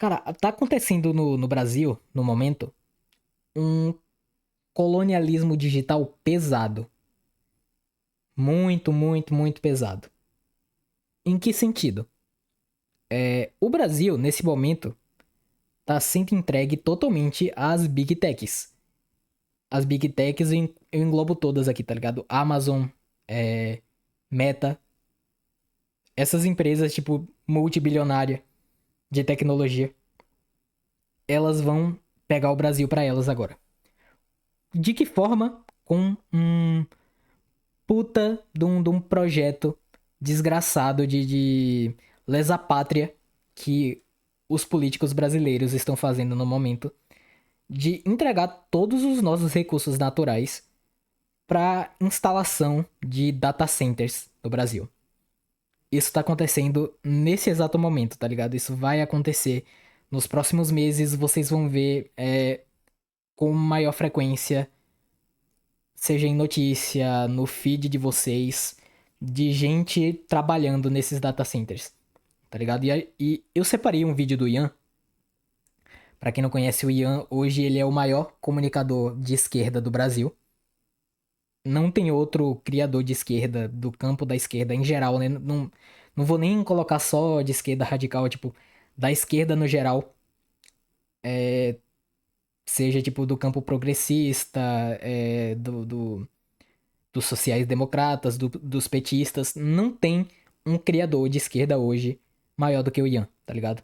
Cara, tá acontecendo no Brasil, no momento, um colonialismo digital pesado. Muito, muito, muito pesado. Em que sentido? O Brasil, nesse momento, tá sendo entregue totalmente às Big Techs. As Big Techs eu englobo todas aqui, tá ligado? Amazon, é, Meta, essas empresas, tipo, multibilionária de tecnologia, elas vão pegar o Brasil pra elas agora. De que forma? Com um puta de um projeto desgraçado de lesa pátria que os políticos brasileiros estão fazendo no momento de entregar todos os nossos recursos naturais para instalação de data centers no Brasil. Isso tá acontecendo nesse exato momento, tá ligado? Isso vai acontecer nos próximos meses. Vocês vão ver com maior frequência, seja em notícia, no feed de vocês, de gente trabalhando nesses data centers, tá ligado? E eu separei um vídeo do Ian. Pra quem não conhece o Ian, hoje ele é o maior comunicador de esquerda do Brasil. Não tem outro criador de esquerda, do campo da esquerda em geral, né? Não, não vou nem colocar só de esquerda radical, tipo, da esquerda no geral. Seja, tipo, do campo progressista, dos sociais-democratas, dos petistas. Não tem um criador de esquerda hoje maior do que o Ian, tá ligado?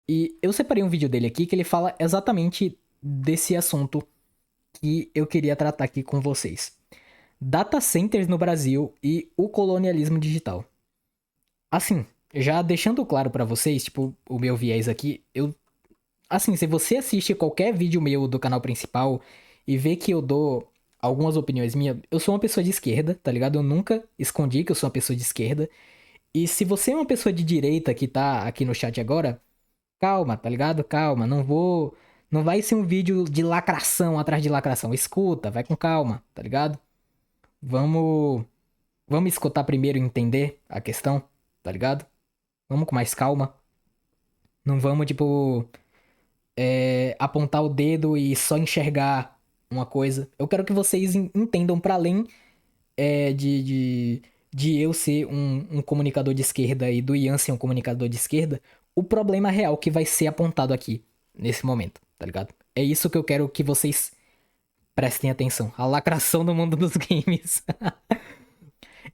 E eu separei um vídeo dele aqui que ele fala exatamente desse assunto que eu queria tratar aqui com vocês. Data centers no Brasil e o colonialismo digital. Assim, já deixando claro pra vocês, tipo, o meu viés aqui, assim, se você assiste qualquer vídeo meu do canal principal e vê que eu dou algumas opiniões minhas, eu sou uma pessoa de esquerda, tá ligado? Eu nunca escondi que eu sou uma pessoa de esquerda. E se você é uma pessoa de direita que tá aqui no chat agora, calma, tá ligado? Calma, não vou. Não vai ser um vídeo de lacração atrás de lacração. Escuta, vai com calma, tá ligado? Vamos. Vamos escutar primeiro e entender a questão, tá ligado? Vamos com mais calma. Não vamos, tipo, apontar o dedo e só enxergar uma coisa. Eu quero que vocês entendam para além de eu ser um comunicador de esquerda e do Ian ser um comunicador de esquerda, o problema real que vai ser apontado aqui, nesse momento, tá ligado? É isso que eu quero que vocês prestem atenção. A lacração do mundo dos games.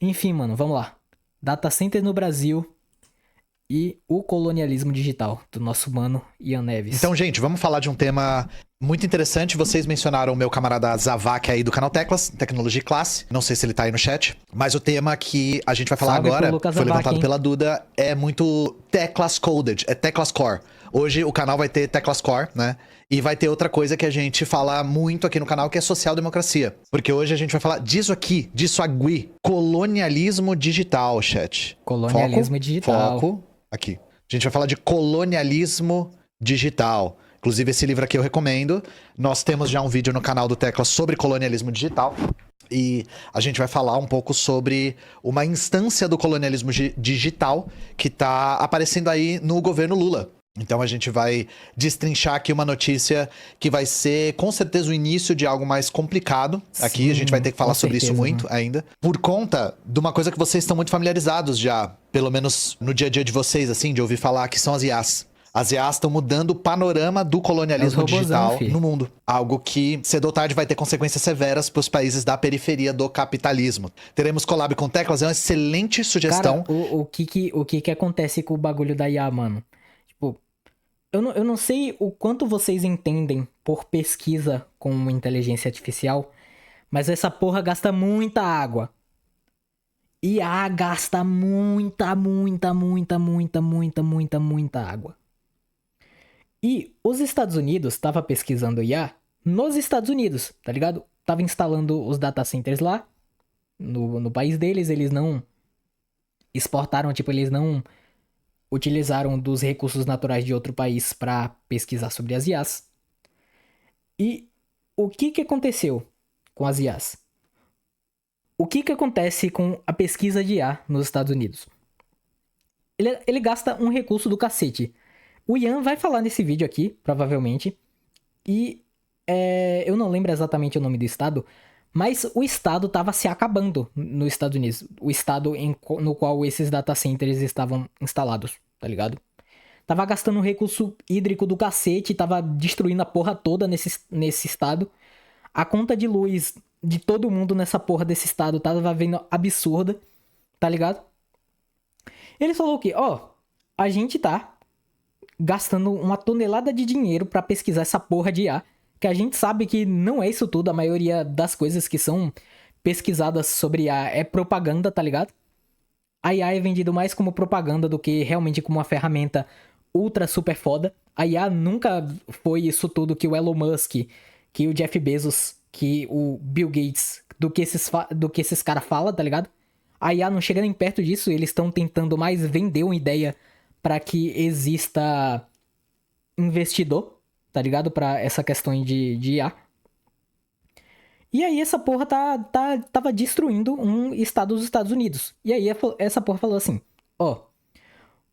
Enfim, mano, vamos lá. Data center no Brasil e o colonialismo digital, do nosso mano Ian Neves. Então, gente, vamos falar de um tema muito interessante. Vocês mencionaram o meu camarada Zavak aí do canal Teclas, Tecnologia e Classe. Não sei se ele tá aí no chat. Mas o tema que a gente vai falar Salve pro agora, Lucas foi Avac, levantado hein? pela Duda, é muito Teclas Coded, é Teclas Core. Hoje o canal vai ter Teclas Core, né? E vai ter outra coisa que a gente fala muito aqui no canal, que é social-democracia. Porque hoje a gente vai falar disso aqui, disso agui. Colonialismo digital, chat. Foco, Colonialismo digital. foco, aqui. A gente vai falar de colonialismo digital. Inclusive, esse livro aqui eu recomendo. Nós temos já um vídeo no canal do Tecla sobre colonialismo digital. E a gente vai falar um pouco sobre uma instância do colonialismo digital que está aparecendo aí no governo Lula. Então a gente vai destrinchar aqui uma notícia que vai ser com certeza o início de algo mais complicado. Aqui Sim, a gente vai ter que falar com sobre isso certeza, muito mano. ainda. Por conta de uma coisa que vocês estão muito familiarizados já, pelo menos no dia a dia de vocês, assim, de ouvir falar, que são as IAs. As IAs estão mudando o panorama do É os colonialismo robozão, digital fi. no mundo. Algo que, cedo ou tarde, vai ter consequências severas para os países da periferia do capitalismo. Teremos collab com Teclas, é uma excelente Cara, sugestão. o que acontece com o bagulho da IA, mano? Tipo, eu não sei o quanto vocês entendem por pesquisa com inteligência artificial, mas essa porra gasta muita água. IA gasta muita, muita, muita, muita, muita, muita, muita água. E os Estados Unidos tava pesquisando IA nos Estados Unidos, tá ligado? Tava instalando os data centers lá, no país deles, eles não exportaram, tipo, eles não utilizaram dos recursos naturais de outro país para pesquisar sobre as IAs. E o que que aconteceu com as IAs? O que que acontece com a pesquisa de IA nos Estados Unidos? Ele gasta um recurso do cacete. O Ian vai falar nesse vídeo aqui, provavelmente. E eu não lembro exatamente o nome do estado, mas o estado tava se acabando nos Estados Unidos. O estado no qual esses data centers estavam instalados, tá ligado? Tava gastando um recurso hídrico do cacete, tava destruindo a porra toda nesse estado. A conta de luz de todo mundo nessa porra desse estado tava vendo absurda, tá ligado? Ele falou que, ó, a gente tá gastando uma tonelada de dinheiro pra pesquisar essa porra de IA, que a gente sabe que não é isso tudo, a maioria das coisas que são pesquisadas sobre IA é propaganda, tá ligado? A IA é vendido mais como propaganda do que realmente como uma ferramenta ultra super foda. A IA nunca foi isso tudo que o Elon Musk, que o Jeff Bezos, que o Bill Gates, do que esses caras falam, tá ligado? A IA não chega nem perto disso, eles estão tentando mais vender uma ideia para que exista investidor, tá ligado? Pra essa questão de IA. E aí essa porra tava destruindo um estado dos Estados Unidos. E aí essa porra falou assim, ó,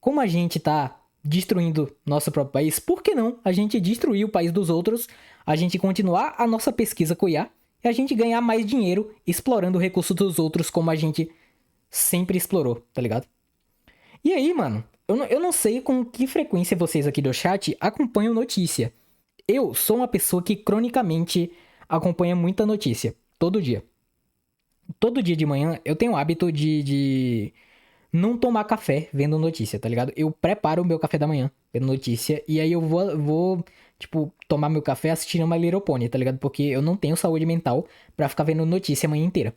como a gente tá destruindo nosso próprio país, por que não a gente destruir o país dos outros, a gente continuar a nossa pesquisa com IA e a gente ganhar mais dinheiro explorando o recurso dos outros como a gente sempre explorou, tá ligado? E aí, mano, eu não sei com que frequência vocês aqui do chat acompanham notícia. Eu sou uma pessoa que cronicamente acompanha muita notícia, todo dia. Todo dia de manhã eu tenho o hábito de não tomar café vendo notícia, tá ligado? Eu preparo o meu café da manhã vendo notícia e aí eu vou tipo, tomar meu café assistindo My Little Pony, tá ligado? Porque eu não tenho saúde mental pra ficar vendo notícia a manhã inteira.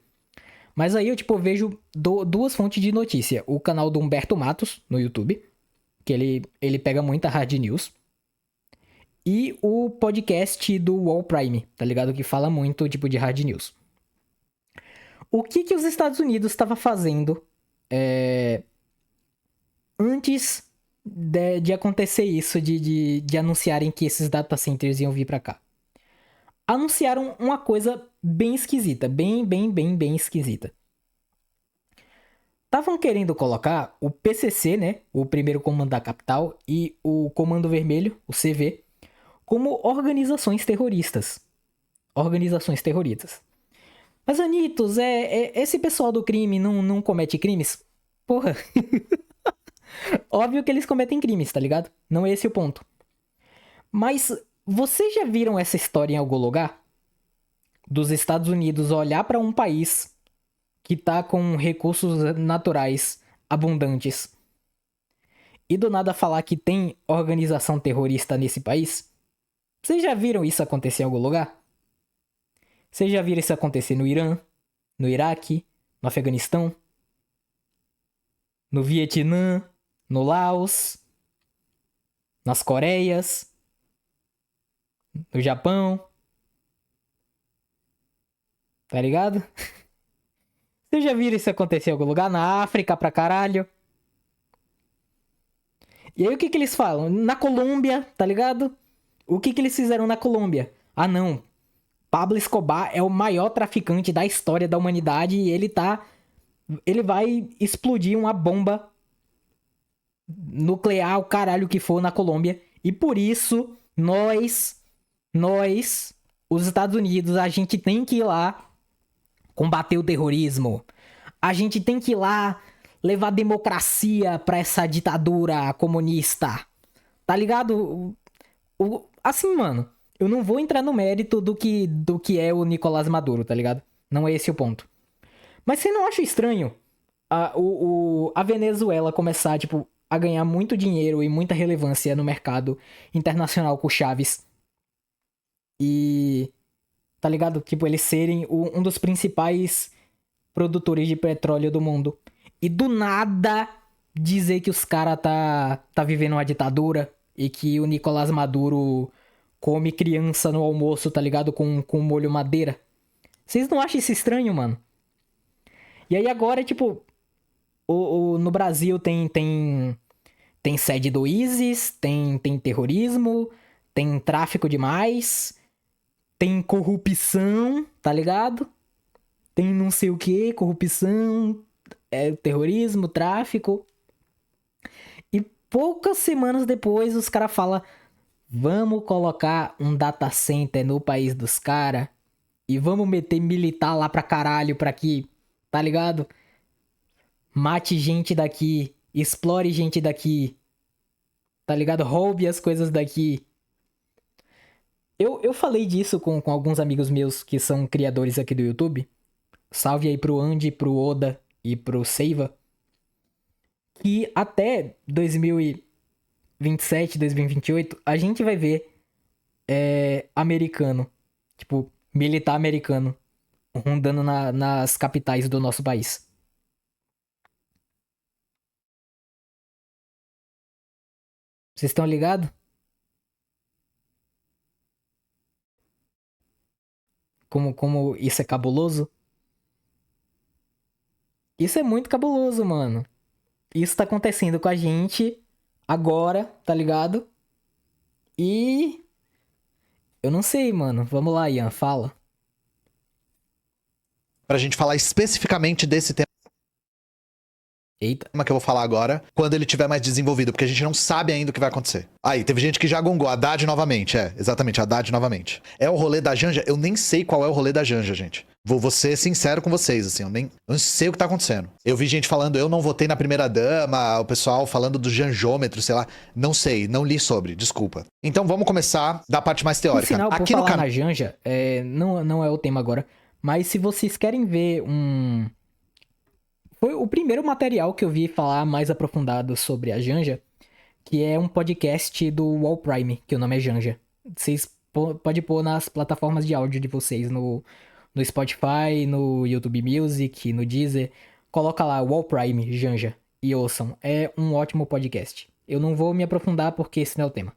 Mas aí eu, tipo, vejo duas fontes de notícia. O canal do Humberto Matos, no YouTube, que ele pega muita hard news. E o podcast do Wall Prime, tá ligado? Que fala muito, tipo, de hard news. O que os Estados Unidos estava fazendo antes de acontecer isso, de anunciarem que esses data centers iam vir pra cá? Anunciaram uma coisa bem esquisita. Bem esquisita. Estavam querendo colocar o PCC, né? O primeiro comando da capital, e o Comando Vermelho, o CV, como organizações terroristas. Organizações terroristas. Mas, Anitos, esse pessoal do crime não comete crimes? Porra. Óbvio que eles cometem crimes, tá ligado? Não é esse o ponto. Mas vocês já viram essa história em algum lugar? Dos Estados Unidos olhar pra um país que tá com recursos naturais abundantes e do nada falar que tem organização terrorista nesse país? Vocês já viram isso acontecer em algum lugar? Vocês já viram isso acontecer no Irã, no Iraque, no Afeganistão, no Vietnã, no Laos, nas Coreias, no Japão, tá ligado? Vocês já viram isso acontecer em algum lugar? Na África pra caralho. E aí o que eles falam? Na Colômbia, tá ligado? O que eles fizeram na Colômbia? Ah não, Pablo Escobar é o maior traficante da história da humanidade e ele vai explodir uma bomba nuclear, o caralho que for na Colômbia. E por isso, nós, os Estados Unidos, a gente tem que ir lá combater o terrorismo. A gente tem que ir lá levar democracia pra essa ditadura comunista. Tá ligado? Assim, mano, eu não vou entrar no mérito do que é o Nicolás Maduro, tá ligado? Não é esse o ponto. Mas você não acha estranho a Venezuela começar, tipo, a ganhar muito dinheiro e muita relevância no mercado internacional com o Chaves e, tá ligado? Tipo, eles serem um dos principais produtores de petróleo do mundo. E do nada dizer que os caras tá vivendo uma ditadura e que o Nicolás Maduro come criança no almoço, tá ligado? Com molho madeira. Vocês não acham isso estranho, mano? E aí agora, tipo, no Brasil tem sede do ISIS, tem terrorismo, tem tráfico demais, tem corrupção, tá ligado? Tem não sei o que, corrupção, terrorismo, tráfico. E poucas semanas depois, os caras falam: vamos colocar um data center no país dos caras e vamos meter militar lá pra caralho pra que, tá ligado? Mate gente daqui, explore gente daqui, tá ligado? Roube as coisas daqui. Eu falei disso com alguns amigos meus que são criadores aqui do YouTube. Salve aí pro Andy, pro Oda e pro Seiva. Que até 2027, 2028, a gente vai ver americano. Tipo, militar americano. Rondando nas capitais do nosso país. Vocês estão ligados? Como isso é cabuloso? Isso é muito cabuloso, mano. Isso tá acontecendo com a gente agora, tá ligado? E eu não sei, mano. Vamos lá, Ian, fala. Pra gente falar especificamente desse tema Eita. que eu vou falar agora, quando ele tiver mais desenvolvido, porque a gente não sabe ainda o que vai acontecer. Aí, teve gente que já gongou, Haddad novamente, exatamente, Haddad novamente. É o rolê da Janja? Eu nem sei qual é o rolê da Janja, gente. Vou ser sincero com vocês, assim, eu não sei o que tá acontecendo. Eu vi gente falando, eu não votei na primeira dama, o pessoal falando do janjômetro, sei lá. Não sei, não li sobre, desculpa. Então vamos começar da parte mais teórica. No final, por aqui falar no na Janja, não é o tema agora, mas se vocês querem ver um... Foi o primeiro material que eu vi falar mais aprofundado sobre a Janja, que é um podcast do Wall Prime, que o nome é Janja. Vocês podem pôr nas plataformas de áudio de vocês, no Spotify, no YouTube Music, no Deezer. Coloca lá Wall Prime Janja e ouçam. É um ótimo podcast. Eu não vou me aprofundar porque esse não é o tema.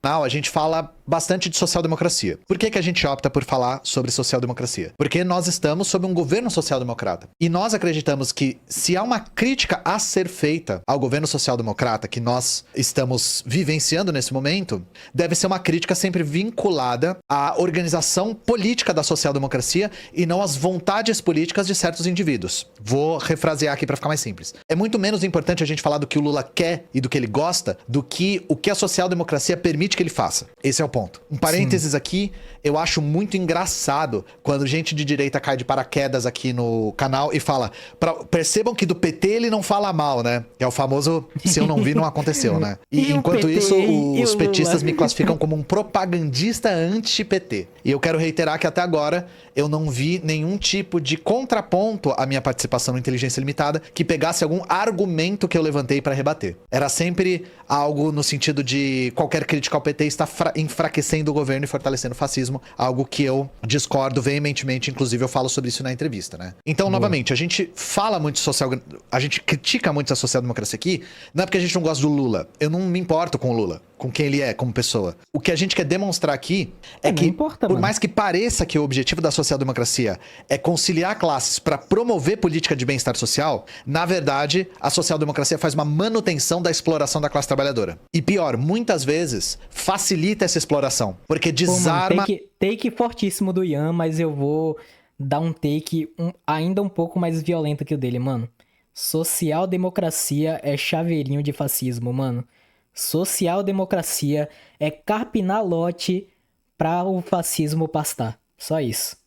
a gente fala bastante de social-democracia. Por que a gente opta por falar sobre social-democracia? Porque nós estamos sob um governo social-democrata. E nós acreditamos que se há uma crítica a ser feita ao governo social-democrata que nós estamos vivenciando nesse momento, deve ser uma crítica sempre vinculada à organização política da social-democracia e não às vontades políticas de certos indivíduos. Vou refrasear aqui para ficar mais simples. É muito menos importante a gente falar do que o Lula quer e do que ele gosta do que o que a social-democracia permite que ele faça. Esse é o ponto. Um parênteses aqui, eu acho muito engraçado quando gente de direita cai de paraquedas aqui no canal e fala, percebam que do PT ele não fala mal, né? É o famoso, se eu não vi, não aconteceu, né? E enquanto PT, isso, e os o petistas Lula? me classificam como um propagandista anti-PT. E eu quero reiterar que até agora eu não vi nenhum tipo de contraponto à minha participação no Inteligência Limitada que pegasse algum argumento que eu levantei para rebater. Era sempre algo no sentido de qualquer crítica ao PT está enfraquecendo o governo e fortalecendo o fascismo, algo que eu discordo veementemente, inclusive eu falo sobre isso na entrevista, né? Então, novamente, a gente fala muito a gente critica muito a social-democracia aqui, não é porque a gente não gosta do Lula. Eu não me importo com o Lula, com quem ele é como pessoa. O que a gente quer demonstrar aqui é que, importa, por mano. mais que pareça que o objetivo da social-democracia é conciliar classes para promover política de bem-estar social, na verdade, a social-democracia faz uma manutenção da exploração da classe trabalhadora. E pior, muitas vezes facilita essa exploração, porque desarma... Pô, mano, take fortíssimo do Ian, mas eu vou dar um take ainda um pouco mais violento que o dele, mano. Social-democracia é chaveirinho de fascismo, mano. Social-democracia é carpinar lote pra o fascismo pastar. Só isso.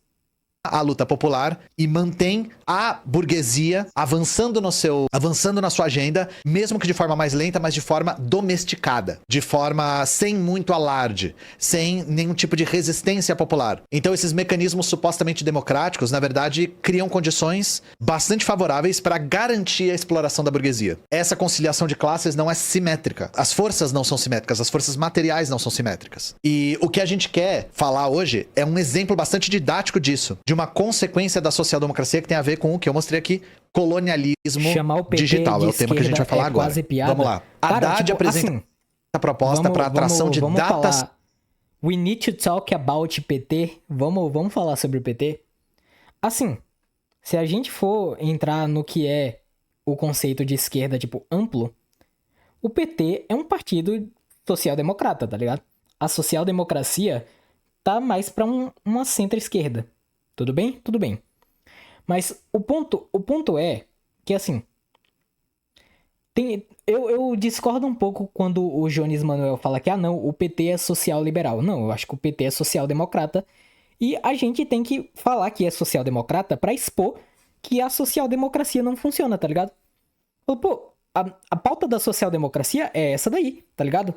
a luta popular e mantém a burguesia avançando na sua agenda, mesmo que de forma mais lenta, mas de forma domesticada, de forma sem muito alarde, sem nenhum tipo de resistência popular. Então esses mecanismos supostamente democráticos, na verdade, criam condições bastante favoráveis para garantir a exploração da burguesia. Essa conciliação de classes não é simétrica. As forças não são simétricas, as forças materiais não são simétricas. E o que a gente quer falar hoje é um exemplo bastante didático disso, de uma consequência da social-democracia que tem a ver com o que eu mostrei aqui, colonialismo Chamar o PT digital. de É o tema que a gente vai falar é agora. quase piada. Vamos lá. Cara, Haddad tipo, apresenta assim, a proposta para atração de vamos datas... falar. We need to talk about PT. Vamos falar sobre o PT. Assim, se a gente for entrar no que é o conceito de esquerda, tipo, amplo, o PT é um partido social-democrata, tá ligado? A social-democracia tá mais pra uma centro-esquerda. Tudo bem? Tudo bem. Mas o ponto é que, assim, Eu discordo um pouco quando o Jones Manuel fala que, não, o PT é social-liberal. Não, eu acho que o PT é social-democrata. E a gente tem que falar que é social-democrata pra expor que a social-democracia não funciona, tá ligado? Pô, a pauta da social-democracia é essa daí, tá ligado?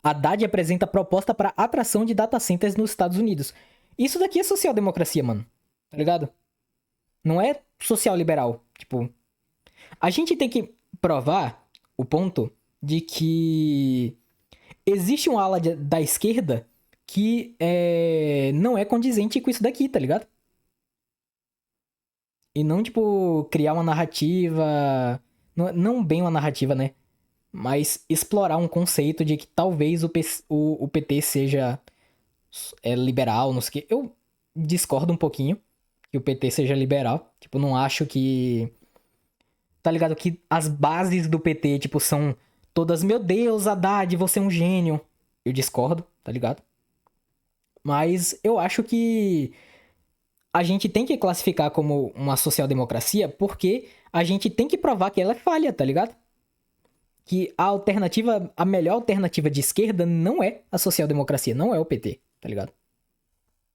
A Haddad apresenta proposta para atração de data centers nos Estados Unidos. Isso daqui é social-democracia, mano. Tá ligado? Não é social-liberal. Tipo, a gente tem que provar o ponto de que existe um ala da esquerda que não é condizente com isso daqui, tá ligado? E não, tipo, criar uma narrativa. Não bem uma narrativa, né? Mas explorar um conceito de que talvez o PT seja liberal, não sei o quê. Eu discordo um pouquinho que o PT seja liberal. Tipo, não acho que. Tá ligado? Que as bases do PT, tipo, são todas, meu Deus, Haddad, você é um gênio. Eu discordo, tá ligado? Mas eu acho que a gente tem que classificar como uma social-democracia porque a gente tem que provar que ela é falha, tá ligado? Que a melhor alternativa de esquerda não é a social-democracia, não é o PT, tá ligado?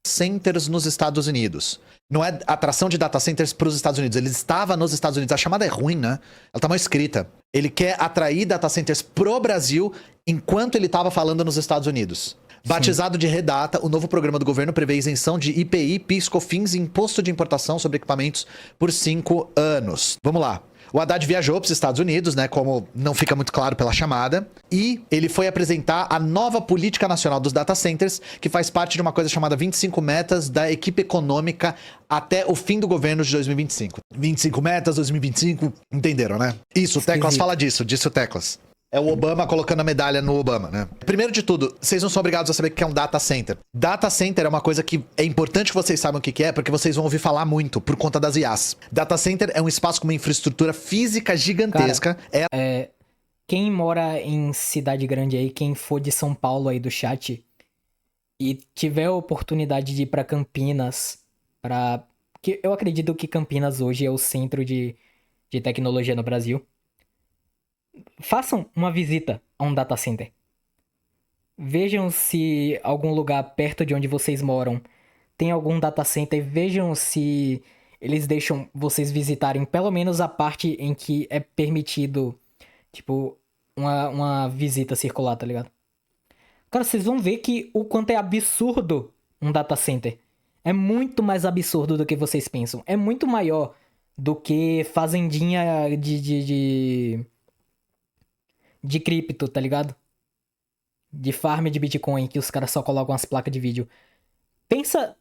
Centers nos Estados Unidos. Não é atração de data centers para os Estados Unidos. Ele estava nos Estados Unidos. A chamada é ruim, né? Ela tá mal escrita. Ele quer atrair data centers pro Brasil enquanto ele estava falando nos Estados Unidos. Batizado de Redata, o novo programa do governo prevê isenção de IPI, PIS, COFINS e imposto de importação sobre equipamentos por 5 anos. Vamos lá. O Haddad viajou para os Estados Unidos, né, como não fica muito claro pela chamada, e ele foi apresentar a nova política nacional dos data centers, que faz parte de uma coisa chamada 25 metas da equipe econômica até o fim do governo de 2025. 25 metas, 2025, entenderam, né? Isso, o Teclas fala disso, disse o Teclas. É o Obama colocando a medalha no Obama, né? Primeiro de tudo, vocês não são obrigados a saber o que é um data center. Data center é uma coisa que é importante que vocês saibam o que é, porque vocês vão ouvir falar muito por conta das IAs. Data center é um espaço com uma infraestrutura física gigantesca. Cara, quem mora em cidade grande aí, quem for de São Paulo aí do chat e tiver a oportunidade de ir pra Campinas, que eu acredito que Campinas hoje é o centro de tecnologia no Brasil. Façam uma visita a um data center. Vejam se algum lugar perto de onde vocês moram tem algum data center. Vejam se eles deixam vocês visitarem pelo menos a parte em que é permitido, tipo, uma visita circular, tá ligado? Cara, vocês vão ver que o quanto é absurdo um data center. É muito mais absurdo do que vocês pensam. É muito maior do que fazendinha de cripto, tá ligado? De farm de Bitcoin, que os caras só colocam as placas de vídeo. Pensa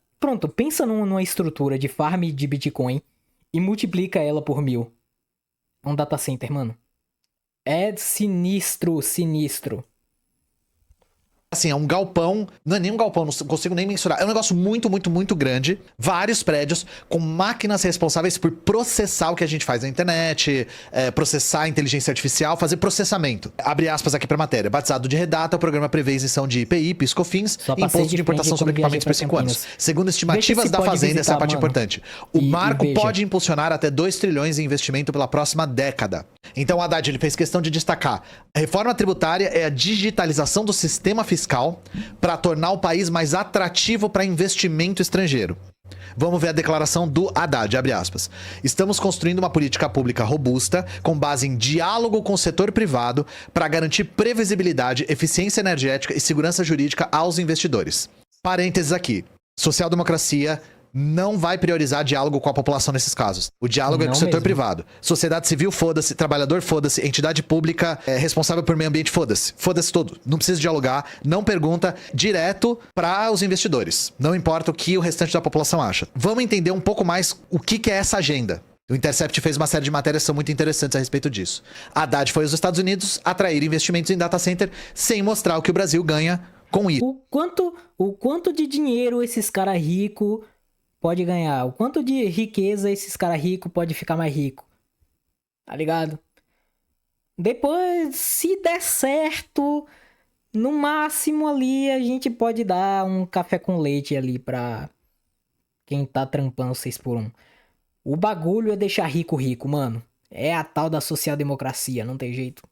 numa estrutura de farm de Bitcoin e multiplica ela por 1000. É um data center, mano. É sinistro, sinistro. Assim, é um galpão, não é nem um galpão, não consigo nem mensurar. É um negócio muito, muito, muito grande. Vários prédios com máquinas responsáveis por processar o que a gente faz na internet, processar a inteligência artificial, fazer processamento. Abre aspas aqui pra matéria. Batizado de Redata, o programa prevê isenção de IPI, PIS, COFINS e imposto de importação sobre equipamentos por 5 anos. Segundo estimativas da Fazenda, essa é a parte importante. O marco pode impulsionar até 2 trilhões em investimento pela próxima década. Então o Haddad ele fez questão de destacar: a reforma tributária é a digitalização do sistema fiscal para tornar o país mais atrativo para investimento estrangeiro. Vamos ver a declaração do Haddad, abre aspas. Estamos construindo uma política pública robusta, com base em diálogo com o setor privado, para garantir previsibilidade, eficiência energética e segurança jurídica aos investidores. Parênteses aqui. Social-democracia não vai priorizar diálogo com a população nesses casos. O diálogo é com o setor privado. Sociedade civil, foda-se. Trabalhador, foda-se. Entidade pública responsável por meio ambiente, foda-se. Foda-se tudo. Não precisa dialogar. Não pergunta direto para os investidores. Não importa o que o restante da população acha. Vamos entender um pouco mais o que é essa agenda. O Intercept fez uma série de matérias que são muito interessantes a respeito disso. Haddad foi aos Estados Unidos atrair investimentos em data center sem mostrar o que o Brasil ganha com isso. O quanto de dinheiro esses caras ricos pode ganhar? O quanto de riqueza esses caras ricos pode ficar mais rico? Tá ligado? Depois, se der certo, no máximo ali a gente pode dar um café com leite ali pra quem tá trampando 6 por 1. O bagulho é deixar rico rico, mano. É a tal da social-democracia, não tem jeito.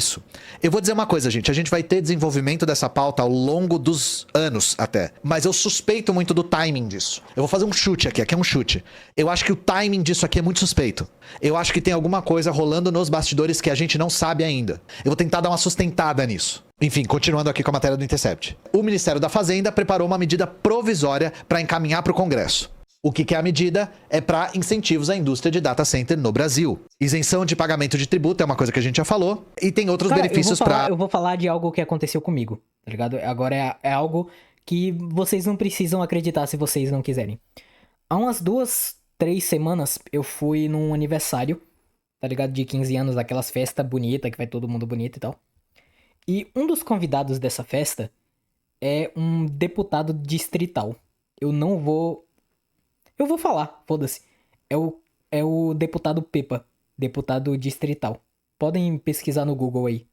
Isso. Eu vou dizer uma coisa, gente. A gente vai ter desenvolvimento dessa pauta ao longo dos anos até. Mas eu suspeito muito do timing disso. Eu vou fazer um chute aqui é um chute. Eu acho que o timing disso aqui é muito suspeito. Eu acho que tem alguma coisa rolando nos bastidores que a gente não sabe ainda. Eu vou tentar dar uma sustentada nisso. Enfim, continuando aqui com a matéria do Intercept. O Ministério da Fazenda preparou uma medida provisória para encaminhar para o Congresso. O que é a medida? É para incentivos à indústria de data center no Brasil. Isenção de pagamento de tributo é uma coisa que a gente já falou. E tem outros benefícios para... Eu vou falar de algo que aconteceu comigo, tá ligado? Agora é algo que vocês não precisam acreditar se vocês não quiserem. Há umas 2, 3 semanas eu fui num aniversário, tá ligado? De 15 anos, daquelas festas bonitas, que vai todo mundo bonito e tal. E um dos convidados dessa festa é um deputado distrital. Eu não vou... Eu vou falar, foda-se. É o deputado Pepa, deputado distrital. Podem pesquisar no Google aí.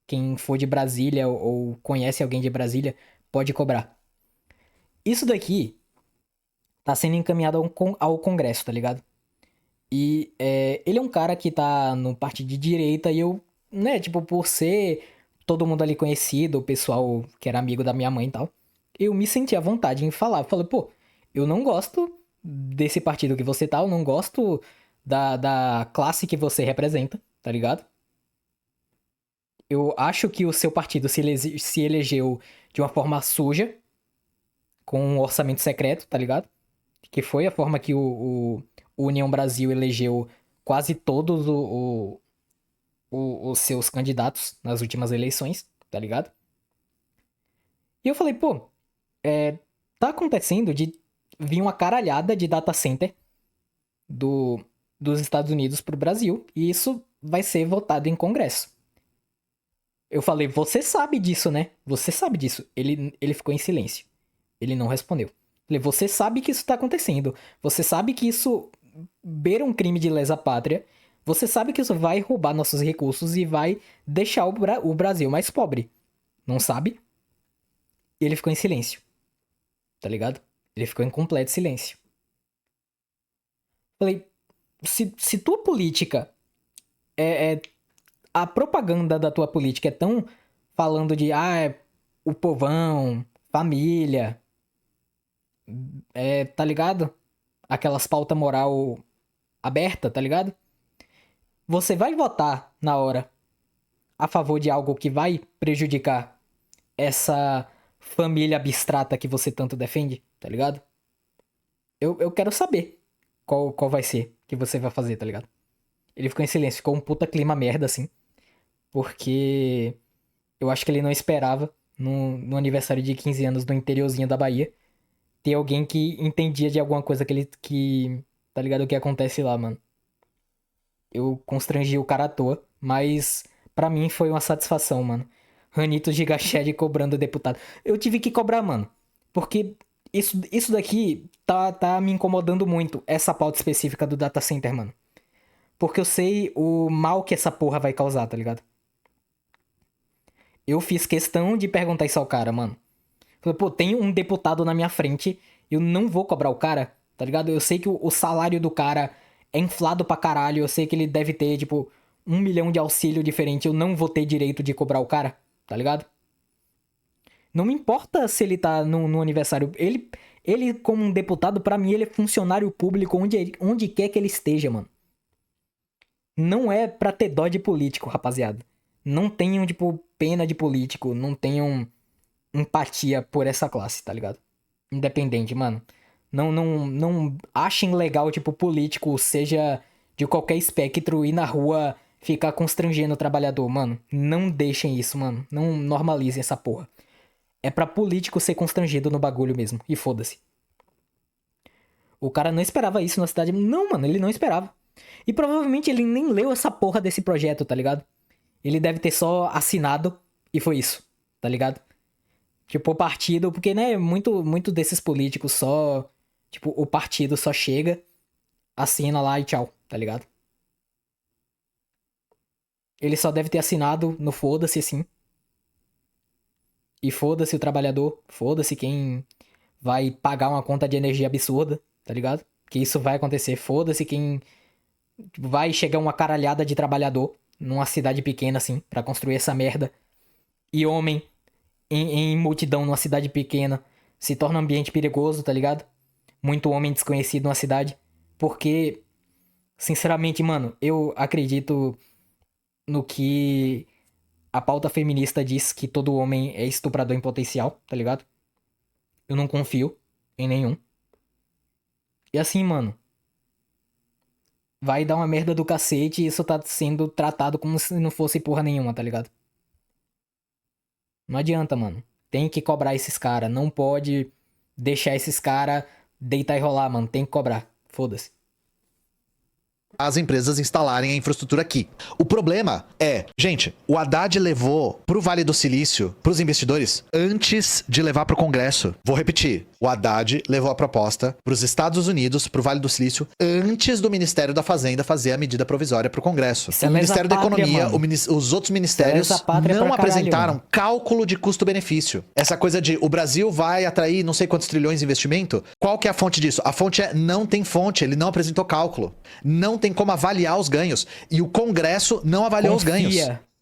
Quem for de Brasília ou conhece alguém de Brasília, pode cobrar. Isso daqui tá sendo encaminhado ao Congresso, tá ligado? E ele é um cara que tá no partido de direita e eu, né, tipo, por ser todo mundo ali conhecido, o pessoal que era amigo da minha mãe e tal, eu me senti à vontade em falar. Eu falei, pô, eu não gosto desse partido que você tá, eu não gosto da classe que você representa, tá ligado? Eu acho que o seu partido se elegeu de uma forma suja, com um orçamento secreto, tá ligado? Que foi a forma que o União Brasil elegeu quase todos os seus candidatos nas últimas eleições, tá ligado? E eu falei, pô, tá acontecendo de vir uma caralhada de data center dos Estados Unidos pro Brasil, e isso vai ser votado em Congresso. Eu falei, você sabe disso, né? Você sabe disso. Ele ficou em silêncio. Ele não respondeu. Eu falei, você sabe que isso tá acontecendo. Você sabe que isso beira um crime de lesa pátria. Você sabe que isso vai roubar nossos recursos e vai deixar o Brasil mais pobre. Não sabe? E ele ficou em silêncio. Tá ligado? Ele ficou em completo silêncio. Falei, se tua política a propaganda da tua política é tão falando de, o povão, família, tá ligado? Aquelas pauta moral aberta, tá ligado? Você vai votar na hora a favor de algo que vai prejudicar essa família abstrata que você tanto defende, tá ligado? Eu quero saber qual vai ser que você vai fazer, tá ligado? Ele ficou em silêncio, ficou um puta clima merda, assim. Porque eu acho que ele não esperava, no aniversário de 15 anos no interiorzinho da Bahia, ter alguém que entendia de alguma coisa que tá ligado? O que acontece lá, mano. Eu constrangi o cara à toa, mas pra mim foi uma satisfação, mano. Ranito Gigashed cobrando deputado. Eu tive que cobrar, mano. Porque isso daqui tá me incomodando muito, essa pauta específica do data center, mano. Porque eu sei o mal que essa porra vai causar, tá ligado? Eu fiz questão de perguntar isso ao cara, mano. Falei, pô, tem um deputado na minha frente, eu não vou cobrar o cara, tá ligado? Eu sei que o salário do cara é inflado pra caralho, eu sei que ele deve ter, tipo, 1 milhão de auxílio diferente, eu não vou ter direito de cobrar o cara, tá ligado? Não me importa se ele tá no aniversário. Ele, como um deputado, pra mim, ele é funcionário público onde quer que ele esteja, mano. Não é pra ter dó de político, rapaziada. Não tenham, tipo, pena de político, não tenham empatia por essa classe, tá ligado? Independente, mano. Não achem legal, tipo, político, seja de qualquer espectro, ir na rua ficar constrangendo o trabalhador, mano. Não deixem isso, mano. Não normalizem essa porra. É pra político ser constrangido no bagulho mesmo. E foda-se. O cara não esperava isso na cidade. Não, mano, ele não esperava. E provavelmente ele nem leu essa porra desse projeto, tá ligado? Ele deve ter só assinado e foi isso, tá ligado? Tipo, o partido, porque, né, muito desses políticos só. Tipo, o partido só chega, assina lá e tchau, tá ligado? Ele só deve ter assinado no foda-se, assim. E foda-se o trabalhador, foda-se quem vai pagar uma conta de energia absurda, tá ligado? Que isso vai acontecer, foda-se quem Tipo, vai chegar uma caralhada de trabalhador numa cidade pequena, assim, pra construir essa merda. E homem em multidão numa cidade pequena se torna um ambiente perigoso, tá ligado? Muito homem desconhecido numa cidade. Porque, sinceramente, mano, eu acredito no que a pauta feminista diz que todo homem é estuprador em potencial, tá ligado? Eu não confio em nenhum. E assim, mano, vai dar uma merda do cacete e isso tá sendo tratado como se não fosse porra nenhuma, tá ligado? Não adianta, mano. Tem que cobrar esses caras. Não pode deixar esses caras deitar e rolar, mano. Tem que cobrar. Foda-se. As empresas instalarem a infraestrutura aqui. O problema é, gente, o Haddad levou pro Vale do Silício, pros investidores, antes de levar pro Congresso. Vou repetir. O Haddad levou a proposta pros Estados Unidos, pro Vale do Silício, antes do Ministério da Fazenda fazer a medida provisória pro Congresso. Isso é O Ministério da lesa-pátria, Economia, mano. os outros ministérios lesa-pátria não pra caralho, apresentaram mano. cálculo de custo-benefício. Essa coisa de o Brasil vai atrair não sei quantos trilhões de investimento. Qual que é a fonte disso? A fonte é não tem fonte, ele não apresentou cálculo. Não tem como avaliar os ganhos. E o Congresso não avaliou os ganhos.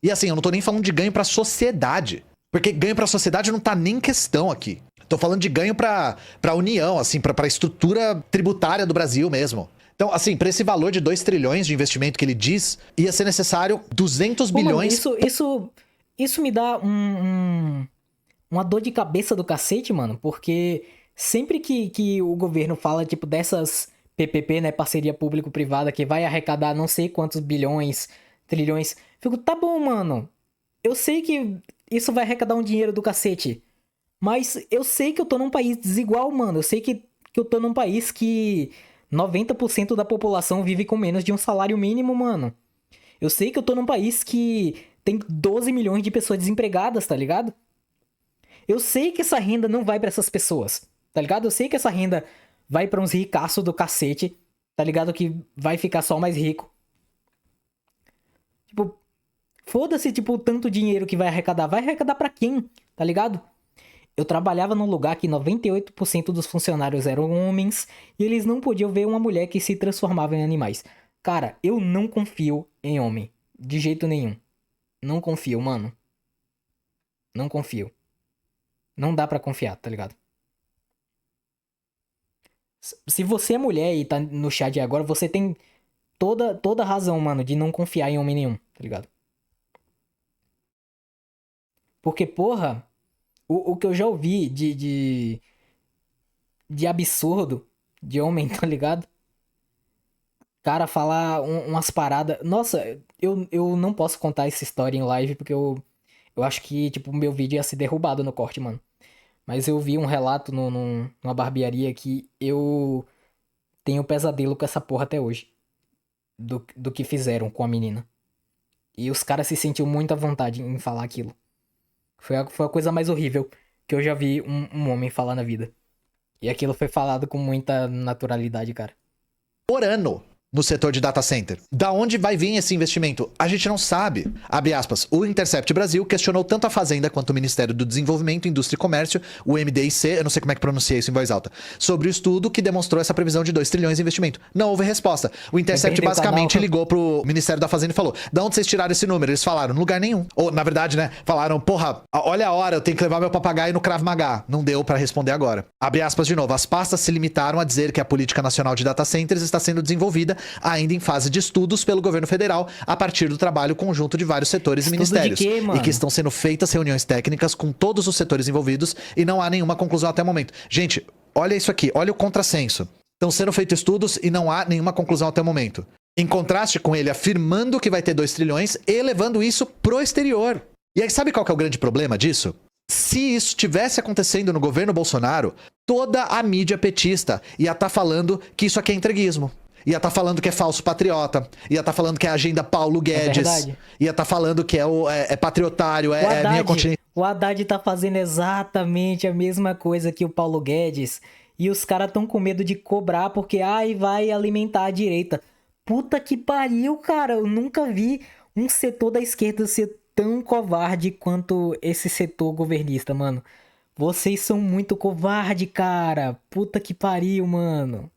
E assim, eu não tô nem falando de ganho pra sociedade. Porque ganho pra sociedade não tá nem em questão aqui. Tô falando de ganho pra União, assim, pra estrutura tributária do Brasil mesmo. Então, assim, pra esse valor de 2 trilhões de investimento que ele diz, ia ser necessário 200 Pô, mano, bilhões. isso me dá uma dor de cabeça do cacete, mano. Porque sempre que o governo fala, tipo, dessas PPP, né? Parceria público-privada, que vai arrecadar não sei quantos bilhões, trilhões. Fico, tá bom, mano. Eu sei que isso vai arrecadar um dinheiro do cacete. Mas eu sei que eu tô num país desigual, mano. Eu sei que eu tô num país que 90% da população vive com menos de um salário mínimo, mano. Eu sei que eu tô num país que tem 12 milhões de pessoas desempregadas, tá ligado? Eu sei que essa renda não vai pra essas pessoas, tá ligado? Eu sei que essa renda vai pra uns ricaços do cacete, tá ligado? Que vai ficar só mais rico. Tipo, foda-se, tipo, o tanto dinheiro que vai arrecadar. Vai arrecadar pra quem, tá ligado? Eu trabalhava num lugar que 98% dos funcionários eram homens e eles não podiam ver uma mulher que se transformava em animais. Cara, eu não confio em homem. De jeito nenhum. Não confio, mano. Não confio. Não dá pra confiar, tá ligado? Se você é mulher e tá no chat agora, você tem toda razão, mano, de não confiar em homem nenhum, tá ligado? Porque, porra, o que eu já ouvi de absurdo de homem, tá ligado? Cara, falar umas paradas. Nossa, eu não posso contar essa história em live porque eu acho que, tipo, o meu vídeo ia ser derrubado no corte, mano. Mas eu vi um relato numa barbearia que eu tenho pesadelo com essa porra até hoje. Do que fizeram com a menina. E os caras se sentiam muito à vontade em falar aquilo. Foi a coisa mais horrível que eu já vi um homem falar na vida. E aquilo foi falado com muita naturalidade, cara. Por ano no setor de data center. Da onde vai vir esse investimento? A gente não sabe. Abre aspas. O Intercept Brasil questionou tanto a Fazenda quanto o Ministério do Desenvolvimento, Indústria e Comércio, o MDIC, eu não sei como é que pronuncia isso em voz alta, sobre o estudo que demonstrou essa previsão de 2 trilhões de investimento. Não houve resposta. O Intercept basicamente ligou pro Ministério da Fazenda e falou: da onde vocês tiraram esse número? Eles falaram: no lugar nenhum. Ou, na verdade, né, falaram: porra, olha a hora, eu tenho que levar meu papagaio no Krav Maga. Não deu pra responder agora. Abre aspas de novo. As pastas se limitaram a dizer que a Política Nacional de Data Centers está sendo desenvolvida ainda em fase de estudos pelo governo federal a partir do trabalho conjunto de vários setores e ministérios. De quê, mano? E que estão sendo feitas reuniões técnicas com todos os setores envolvidos e não há nenhuma conclusão até o momento. Gente, olha isso aqui, olha o contrassenso. Estão sendo feitos estudos e não há nenhuma conclusão até o momento. Em contraste com ele afirmando que vai ter 2 trilhões e levando isso pro exterior. E aí, sabe qual que é o grande problema disso? Se isso estivesse acontecendo no governo Bolsonaro, toda a mídia petista ia estar falando que isso aqui é entreguismo. Ia estar falando que é falso patriota. Ia estar falando que é a agenda Paulo Guedes. Ia estar falando que é patriotário, minha continência. O Haddad tá fazendo exatamente a mesma coisa que o Paulo Guedes. E os caras tão com medo de cobrar porque, vai alimentar a direita. Puta que pariu, cara. Eu nunca vi um setor da esquerda ser tão covarde quanto esse setor governista, mano. Vocês são muito covarde, cara. Puta que pariu, mano.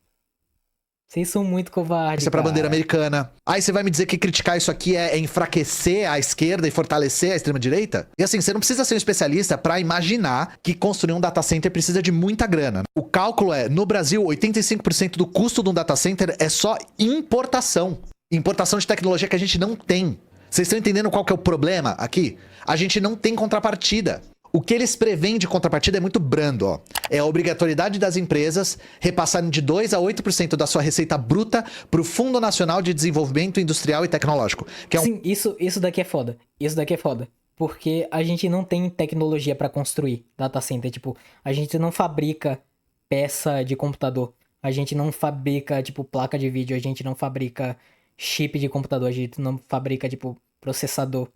Vocês são muito covardes, Isso é pra bandeira cara. americana. Aí você vai me dizer que criticar isso aqui é enfraquecer a esquerda e fortalecer a extrema-direita? E assim, você não precisa ser um especialista pra imaginar que construir um data center precisa de muita grana. O cálculo é, no Brasil, 85% do custo de um data center é só importação. Importação de tecnologia que a gente não tem. Vocês estão entendendo qual que é o problema aqui? A gente não tem contrapartida. O que eles prevêem de contrapartida é muito brando, ó. É a obrigatoriedade das empresas repassarem de 2 a 8% da sua receita bruta pro Fundo Nacional de Desenvolvimento Industrial e Tecnológico. Que é um... Sim, isso daqui é foda. Isso daqui é foda. Porque a gente não tem tecnologia pra construir data center. Tipo, a gente não fabrica peça de computador. A gente não fabrica, tipo, placa de vídeo. A gente não fabrica chip de computador. A gente não fabrica, tipo, processador.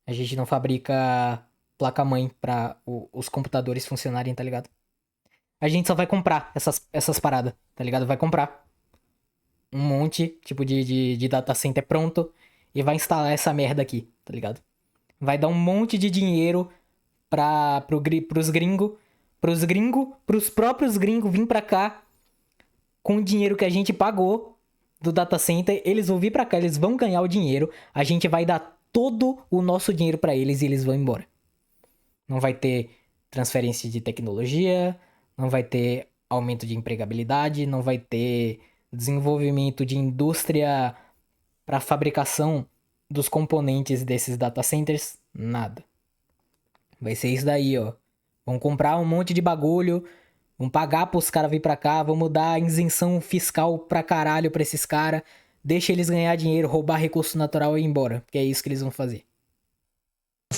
A gente não fabrica placa-mãe pra os computadores funcionarem, tá ligado? A gente só vai comprar essas paradas, tá ligado? Vai comprar um monte, tipo, de data center pronto e vai instalar essa merda aqui, tá ligado? Vai dar um monte de dinheiro pros próprios gringos vir pra cá com o dinheiro que a gente pagou do data center. Eles vão vir pra cá, eles vão ganhar o dinheiro, a gente vai dar todo o nosso dinheiro pra eles e eles vão embora. Não vai ter transferência de tecnologia, não vai ter aumento de empregabilidade, não vai ter desenvolvimento de indústria para fabricação dos componentes desses data centers, nada. Vai ser isso daí, ó. Vão comprar um monte de bagulho, vão pagar pros caras vir pra cá, vamos dar isenção fiscal pra caralho pra esses caras, deixa eles ganhar dinheiro, roubar recurso natural e ir embora, porque é isso que eles vão fazer.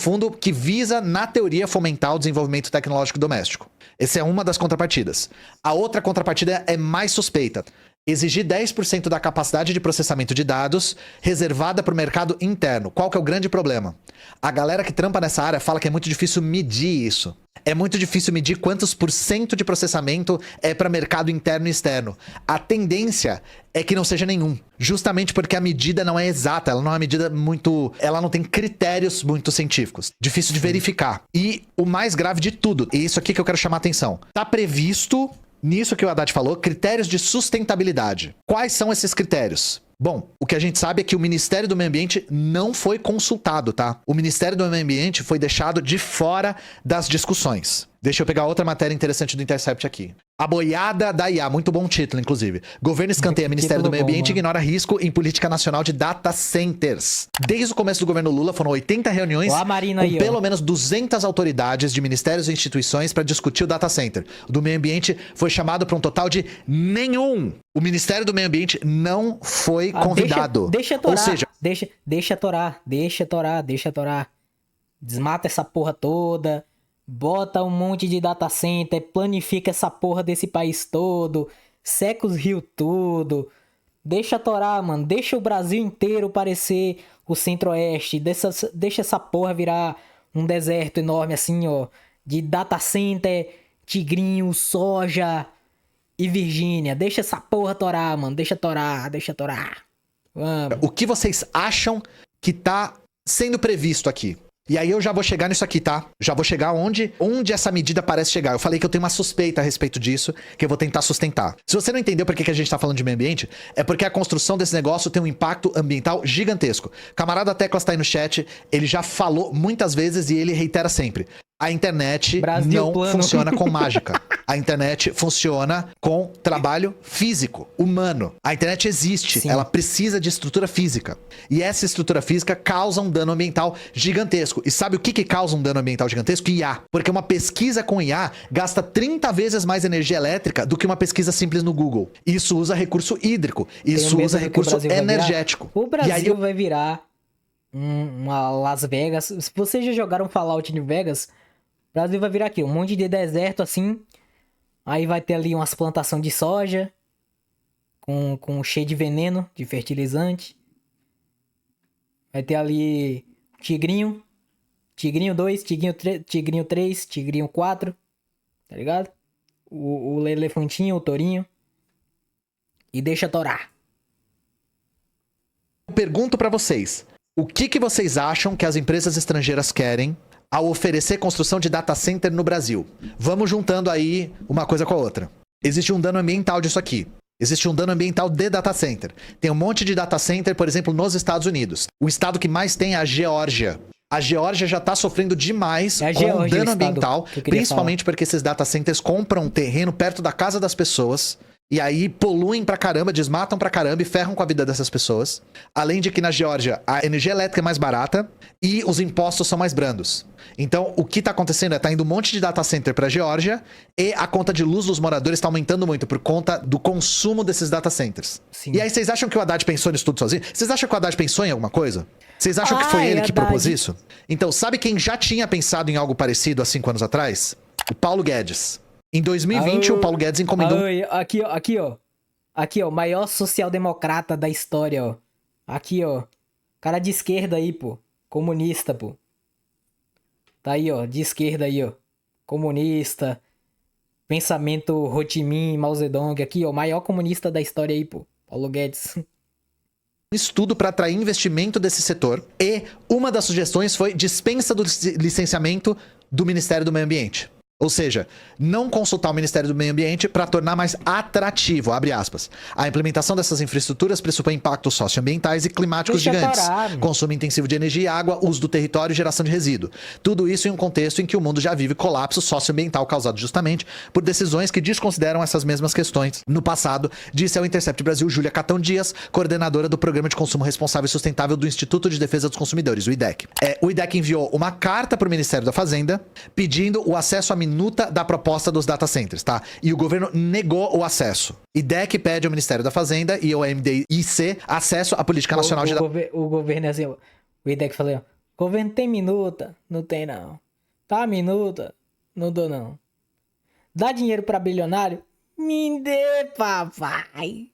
fundo que visa, na teoria, fomentar o desenvolvimento tecnológico doméstico. Essa é uma das contrapartidas. A outra contrapartida é mais suspeita. Exigir 10% da capacidade de processamento de dados reservada para o mercado interno. Qual que é o grande problema? A galera que trampa nessa área fala que é muito difícil medir isso. É muito difícil medir quantos por cento de processamento é para mercado interno e externo. A tendência é que não seja nenhum. Justamente porque a medida não é exata, ela não é uma medida muito... Ela não tem critérios muito científicos. Difícil de verificar. E o mais grave de tudo, e isso aqui que eu quero chamar a atenção. Tá previsto... Nisso que o Haddad falou, critérios de sustentabilidade. Quais são esses critérios? Bom, o que a gente sabe é que o Ministério do Meio Ambiente não foi consultado, tá? O Ministério do Meio Ambiente foi deixado de fora das discussões. Deixa eu pegar outra matéria interessante do Intercept aqui. A boiada da IA, muito bom título, inclusive. Governo escanteia Ministério do Meio Ambiente e ignora risco em política nacional de data centers. Desde o começo do governo Lula, foram 80 reuniões com pelo menos 200 autoridades de ministérios e instituições para discutir o data center. O do meio ambiente foi chamado para um total de nenhum. O Ministério do Meio Ambiente não foi convidado. Deixa torar, ou seja, deixa torar. Desmata essa porra toda. Bota um monte de data center, planifica essa porra desse país todo, seca os rios tudo, deixa torar, mano, deixa o Brasil inteiro parecer o Centro-Oeste, deixa essa porra virar um deserto enorme assim, ó, de data center, tigrinho, soja e Virgínia. Deixa essa porra torar, mano, deixa torar. Vamos. O que vocês acham que tá sendo previsto aqui? E aí eu já vou chegar nisso aqui, tá? Já vou chegar onde essa medida parece chegar. Eu falei que eu tenho uma suspeita a respeito disso, que eu vou tentar sustentar. Se você não entendeu por que a gente tá falando de meio ambiente, é porque a construção desse negócio tem um impacto ambiental gigantesco. Camarada Teclas tá aí no chat, ele já falou muitas vezes e ele reitera sempre. A internet não funciona com mágica. A internet funciona com trabalho físico, humano. A internet existe, sim. Ela precisa de estrutura física. E essa estrutura física causa um dano ambiental gigantesco. E sabe o que causa um dano ambiental gigantesco? IA. Porque uma pesquisa com IA gasta 30 vezes mais energia elétrica do que uma pesquisa simples no Google. Isso usa recurso hídrico. Isso usa recurso energético. O Brasil vai virar uma Las Vegas. Se vocês já jogaram Fallout New Vegas... O Brasil vai virar aqui, um monte de deserto assim. Aí vai ter ali umas plantações de soja. Com cheio de veneno, de fertilizante. Vai ter ali tigrinho. Tigrinho 2, tigrinho 3, tigrinho 4. Tá ligado? O elefantinho, o tourinho. E deixa torar. Pergunto pra vocês. O que vocês acham que as empresas estrangeiras querem ao oferecer construção de data center no Brasil? Vamos juntando aí uma coisa com a outra. Existe um dano ambiental disso aqui. Existe um dano ambiental de data center. Tem um monte de data center, por exemplo, nos Estados Unidos. O estado que mais tem é a Geórgia. A Geórgia já está sofrendo demais com dano ambiental, principalmente porque esses data centers compram terreno perto da casa das pessoas e aí poluem pra caramba, desmatam pra caramba e ferram com a vida dessas pessoas. Além de que na Geórgia a energia elétrica é mais barata e os impostos são mais brandos. Então, o que tá acontecendo é tá indo um monte de data center pra Geórgia e a conta de luz dos moradores tá aumentando muito por conta do consumo desses data centers. Sim. E aí, vocês acham que o Haddad pensou nisso tudo sozinho? Vocês acham que o Haddad pensou em alguma coisa? Vocês acham que foi ele que propôs isso? Então, sabe quem já tinha pensado em algo parecido há 5 anos atrás? O Paulo Guedes. Em 2020, o Paulo Guedes encomendou... Aqui, ó. Maior social-democrata da história, ó. Aqui, ó. Cara de esquerda aí, pô. Comunista, pô. Tá aí, ó. De esquerda aí, ó. Comunista. Pensamento Ho Chi Minh, Mao Zedong. Aqui, ó. Maior comunista da história aí, pô. Paulo Guedes. Estudo para atrair investimento desse setor. E uma das sugestões foi dispensa do licenciamento do Ministério do Meio Ambiente. Ou seja, não consultar o Ministério do Meio Ambiente para tornar mais atrativo, abre aspas. A implementação dessas infraestruturas pressupõe impactos socioambientais e climáticos gigantes. Consumo intensivo de energia e água, uso do território e geração de resíduo. Tudo isso em um contexto em que o mundo já vive colapso socioambiental causado justamente por decisões que desconsideram essas mesmas questões. No passado, disse ao Intercept Brasil Júlia Catão Dias, coordenadora do Programa de Consumo Responsável e Sustentável do Instituto de Defesa dos Consumidores, o IDEC. O IDEC enviou uma carta para o Ministério da Fazenda pedindo o acesso à minuta da proposta dos data centers, tá? E o governo negou o acesso. IDEC pede ao Ministério da Fazenda e ao MDIC acesso à Política Nacional de... O governo é assim, o IDEC falou, governo tem minuta? Não tem, não. Tá minuta? Não dou, não. Dá dinheiro pra bilionário? Me dê, papai.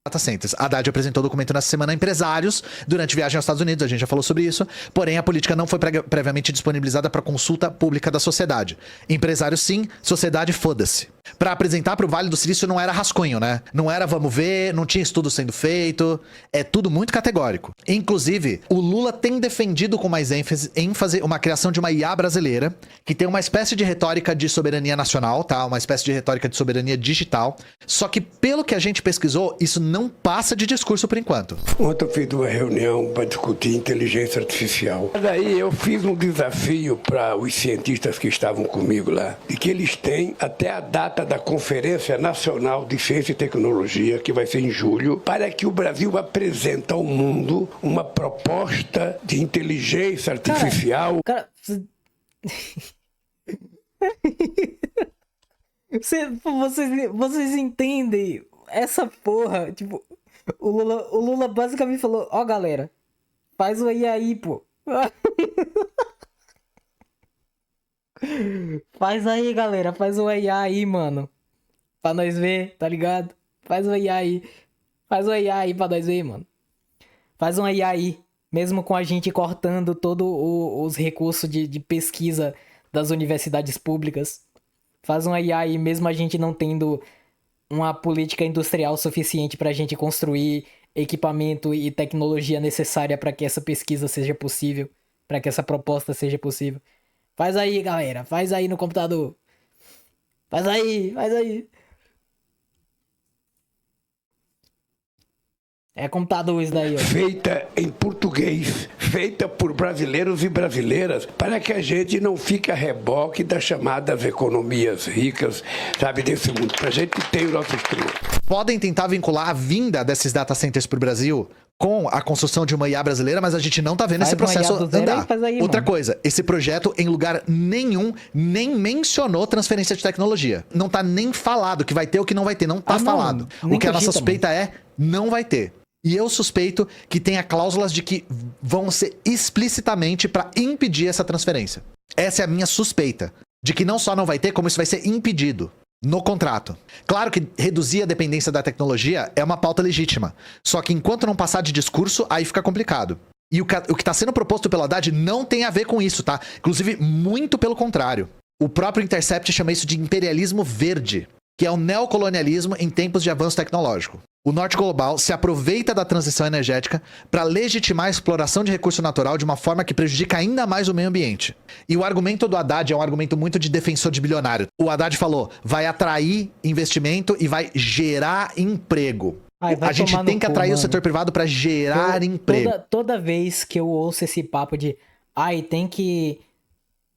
Data centers. Haddad apresentou o documento nessa semana a empresários durante viagem aos Estados Unidos, a gente já falou sobre isso, porém a política não foi previamente disponibilizada para consulta pública da sociedade. Empresários sim, sociedade foda-se. Para apresentar para o Vale do Silício não era rascunho, né? Não era vamos ver, não tinha estudo sendo feito, é tudo muito categórico. Inclusive, o Lula tem defendido com mais ênfase uma criação de uma IA brasileira, que tem uma espécie de retórica de soberania nacional, tá? Uma espécie de retórica de soberania digital, só que pelo que a gente pesquisou, isso não passa de discurso por enquanto. Ontem eu fiz uma reunião para discutir inteligência artificial. Daí eu fiz um desafio para os cientistas que estavam comigo lá, de que eles têm até a data da Conferência Nacional de Ciência e Tecnologia, que vai ser em julho, para que o Brasil apresente ao mundo uma proposta de inteligência artificial. Cara... Vocês entendem essa porra? Tipo, o Lula basicamente falou, ó, galera, faz o AI aí, pô. Faz aí, galera, faz o AI aí, mano. Pra nós ver, tá ligado? Faz o AI aí. Faz o AI aí pra nós ver, mano. Faz um AI aí. Mesmo com a gente cortando todos os recursos de pesquisa das universidades públicas. Faz um AI aí, mesmo a gente não tendo uma política industrial suficiente pra gente construir equipamento e tecnologia necessária pra que essa pesquisa seja possível. Pra que essa proposta seja possível. Faz aí, galera. Faz aí no computador. Faz aí, faz aí. É computador isso daí, ó. Feita em português, feita por brasileiros e brasileiras, para que a gente não fique a reboque das chamadas economias ricas, sabe, desse mundo. Para a gente ter o nosso instrumento. Podem tentar vincular a vinda desses data centers pro Brasil com a construção de uma IA brasileira, mas a gente não tá vendo esse processo andar. Outra coisa, esse projeto em lugar nenhum nem mencionou transferência de tecnologia. Não tá nem falado que vai ter ou que não vai ter, não tá falado. O que a nossa suspeita é, não vai ter. E eu suspeito que tenha cláusulas de que vão ser explicitamente para impedir essa transferência. Essa é a minha suspeita, de que não só não vai ter, como isso vai ser impedido no contrato. Claro que reduzir a dependência da tecnologia é uma pauta legítima. Só que enquanto não passar de discurso, aí fica complicado. E o que está sendo proposto pelo Haddad não tem a ver com isso, tá? Inclusive, muito pelo contrário. O próprio Intercept chama isso de imperialismo verde, que é o neocolonialismo em tempos de avanço tecnológico. O norte global se aproveita da transição energética para legitimar a exploração de recurso natural de uma forma que prejudica ainda mais o meio ambiente. E o argumento do Haddad é um argumento muito de defensor de bilionário. O Haddad falou, vai atrair investimento e vai gerar emprego. A gente tem que atrair o setor privado para gerar emprego. Toda vez que eu ouço esse papo de tem que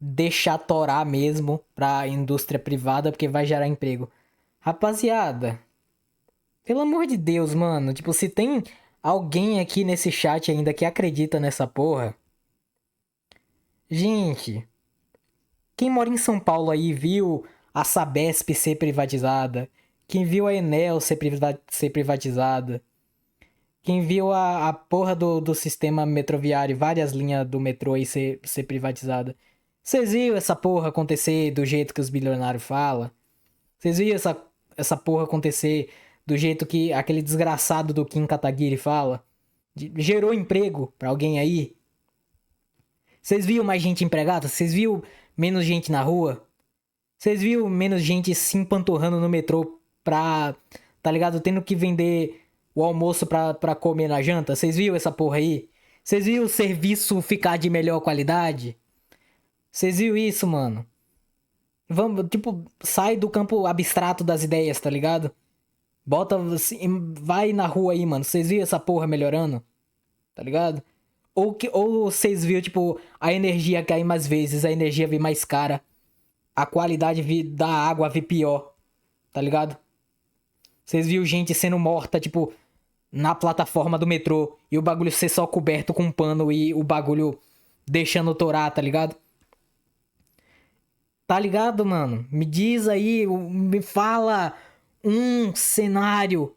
deixar torar mesmo pra indústria privada porque vai gerar emprego. Rapaziada, pelo amor de Deus, mano. Tipo, se tem alguém aqui nesse chat ainda que acredita nessa porra... Gente, quem mora em São Paulo aí viu a Sabesp ser privatizada? Quem viu a Enel ser privatizada? Quem viu a porra do sistema metroviário, várias linhas do metrô aí ser privatizada? Vocês viram essa porra acontecer do jeito que os bilionários falam? Vocês viram essa porra acontecer do jeito que aquele desgraçado do Kim Kataguiri fala? Gerou emprego pra alguém aí? Vocês viram mais gente empregada? Vocês viram menos gente na rua? Vocês viram menos gente se empanturrando no metrô pra, tá ligado? Tendo que vender o almoço pra comer na janta? Vocês viram essa porra aí? Vocês viram o serviço ficar de melhor qualidade? Vocês viram isso, mano? Vamos, tipo, sai do campo abstrato das ideias, tá ligado? Bota, vai na rua aí, mano. Vocês viram essa porra melhorando? Tá ligado? Ou vocês viram, tipo, a energia cair mais vezes, a energia vir mais cara, a qualidade da água vir pior, tá ligado? Vocês viram gente sendo morta, tipo, na plataforma do metrô e o bagulho ser só coberto com um pano e o bagulho deixando torar, tá ligado? Tá ligado, mano? Me diz aí, me fala um cenário,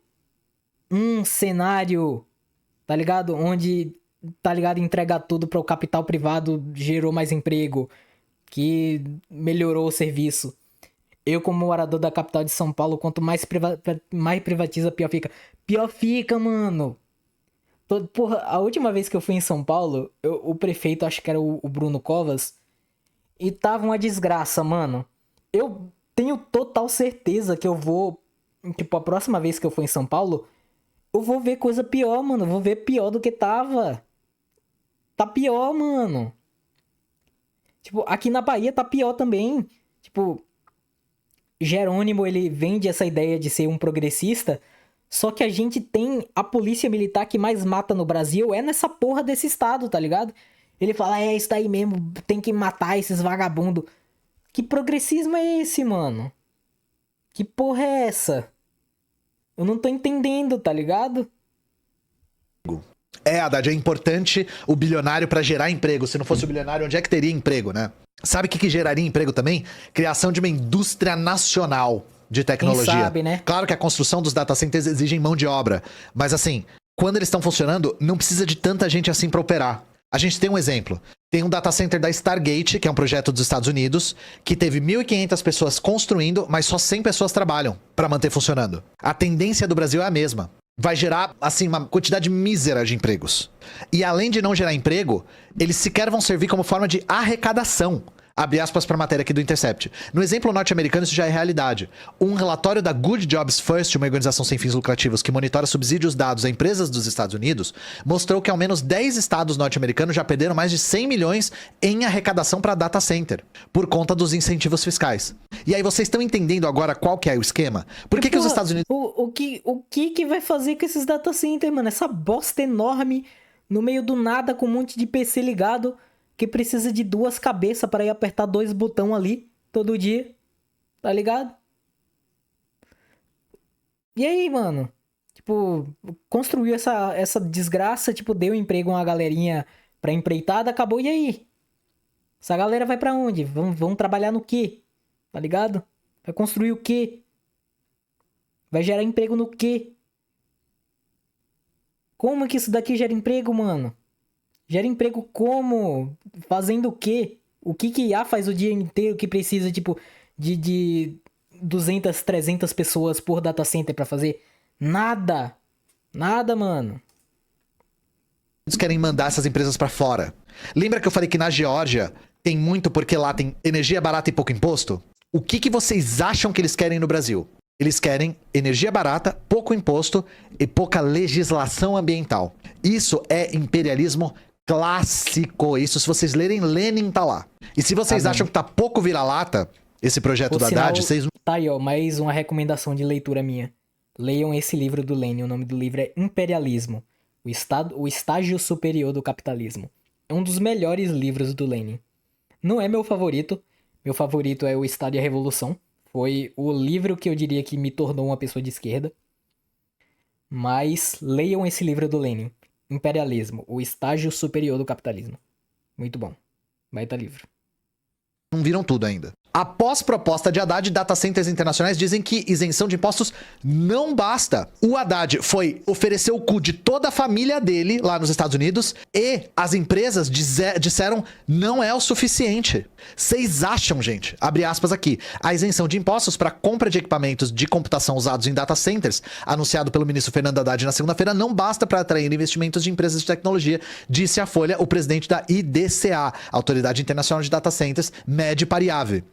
tá ligado? Onde, tá ligado, entregar tudo para o capital privado gerou mais emprego, que melhorou o serviço. Eu, como morador da capital de São Paulo, quanto mais privatiza, pior fica. Pior fica, mano. Porra, a última vez que eu fui em São Paulo, o prefeito, acho que era o Bruno Covas, e tava uma desgraça, mano. Eu tenho total certeza que eu vou... Tipo, a próxima vez que eu for em São Paulo, eu vou ver coisa pior, mano. Eu vou ver pior do que tava. Tá pior, mano. Tipo, aqui na Bahia tá pior também. Tipo, Jerônimo, ele vende essa ideia de ser um progressista, só que a gente tem a polícia militar que mais mata no Brasil é nessa porra desse estado, tá ligado? Ele fala, isso daí mesmo, tem que matar esses vagabundos. Que progressismo é esse, mano? Que porra é essa? Eu não tô entendendo, tá ligado? Haddad, é importante o bilionário pra gerar emprego. Se não fosse o bilionário, onde é que teria emprego, né? Sabe o que geraria emprego também? Criação de uma indústria nacional de tecnologia. Quem sabe, né? Claro que a construção dos data centers exige mão de obra. Mas assim, quando eles estão funcionando, não precisa de tanta gente assim pra operar. A gente tem um exemplo. Tem um data center da Stargate, que é um projeto dos Estados Unidos, que teve 1.500 pessoas construindo, mas só 100 pessoas trabalham para manter funcionando. A tendência do Brasil é a mesma. Vai gerar, assim, uma quantidade mísera de empregos. E além de não gerar emprego, eles sequer vão servir como forma de arrecadação. Abre aspas para a matéria aqui do Intercept. No exemplo norte-americano, isso já é realidade. Um relatório da Good Jobs First, uma organização sem fins lucrativos que monitora subsídios dados a empresas dos Estados Unidos, mostrou que ao menos 10 estados norte-americanos já perderam mais de 100 milhões em arrecadação para data center, por conta dos incentivos fiscais. E aí vocês estão entendendo agora qual que é o esquema? Por que os Estados Unidos... O que vai fazer com esses data centers, mano? Essa bosta enorme no meio do nada com um monte de PC ligado, que precisa de 2 cabeças para ir apertar 2 botões ali todo dia, tá ligado? E aí, mano? Tipo, construiu essa desgraça, tipo, deu emprego a uma galerinha pra empreitada, acabou, e aí? Essa galera vai pra onde? Vão trabalhar no quê? Tá ligado? Vai construir o quê? Vai gerar emprego no quê? Como que isso daqui gera emprego, mano? Gera emprego como? Fazendo o quê? O que IA faz o dia inteiro que precisa, tipo, de 200, 300 pessoas por data center pra fazer? Nada. Nada, mano. Eles querem mandar essas empresas pra fora. Lembra que eu falei que na Geórgia tem muito porque lá tem energia barata e pouco imposto? O que vocês acham que eles querem no Brasil? Eles querem energia barata, pouco imposto e pouca legislação ambiental. Isso é imperialismo clássico. Isso, se vocês lerem, Lenin tá lá. E se vocês acham que tá pouco vira-lata, esse projeto do Haddad, vocês... Tá aí, ó, mais uma recomendação de leitura minha. Leiam esse livro do Lenin. O nome do livro é Imperialismo, o estágio superior do capitalismo. É um dos melhores livros do Lenin. Não é meu favorito. Meu favorito é O Estado e a Revolução. Foi o livro que eu diria que me tornou uma pessoa de esquerda. Mas leiam esse livro do Lenin. Imperialismo, o estágio superior do capitalismo. Muito bom. Baita livro. não viram tudo ainda. Após proposta de Haddad, data centers internacionais dizem que isenção de impostos não basta. O Haddad ofereceu o cu de toda a família dele lá nos Estados Unidos e as empresas disseram não é o suficiente. Vocês acham, gente, abre aspas aqui, a isenção de impostos para compra de equipamentos de computação usados em data centers, anunciado pelo ministro Fernando Haddad na segunda-feira, não basta para atrair investimentos de empresas de tecnologia, disse à Folha o presidente da IDCA, Autoridade Internacional de Data Centers, Mehdi Pariave.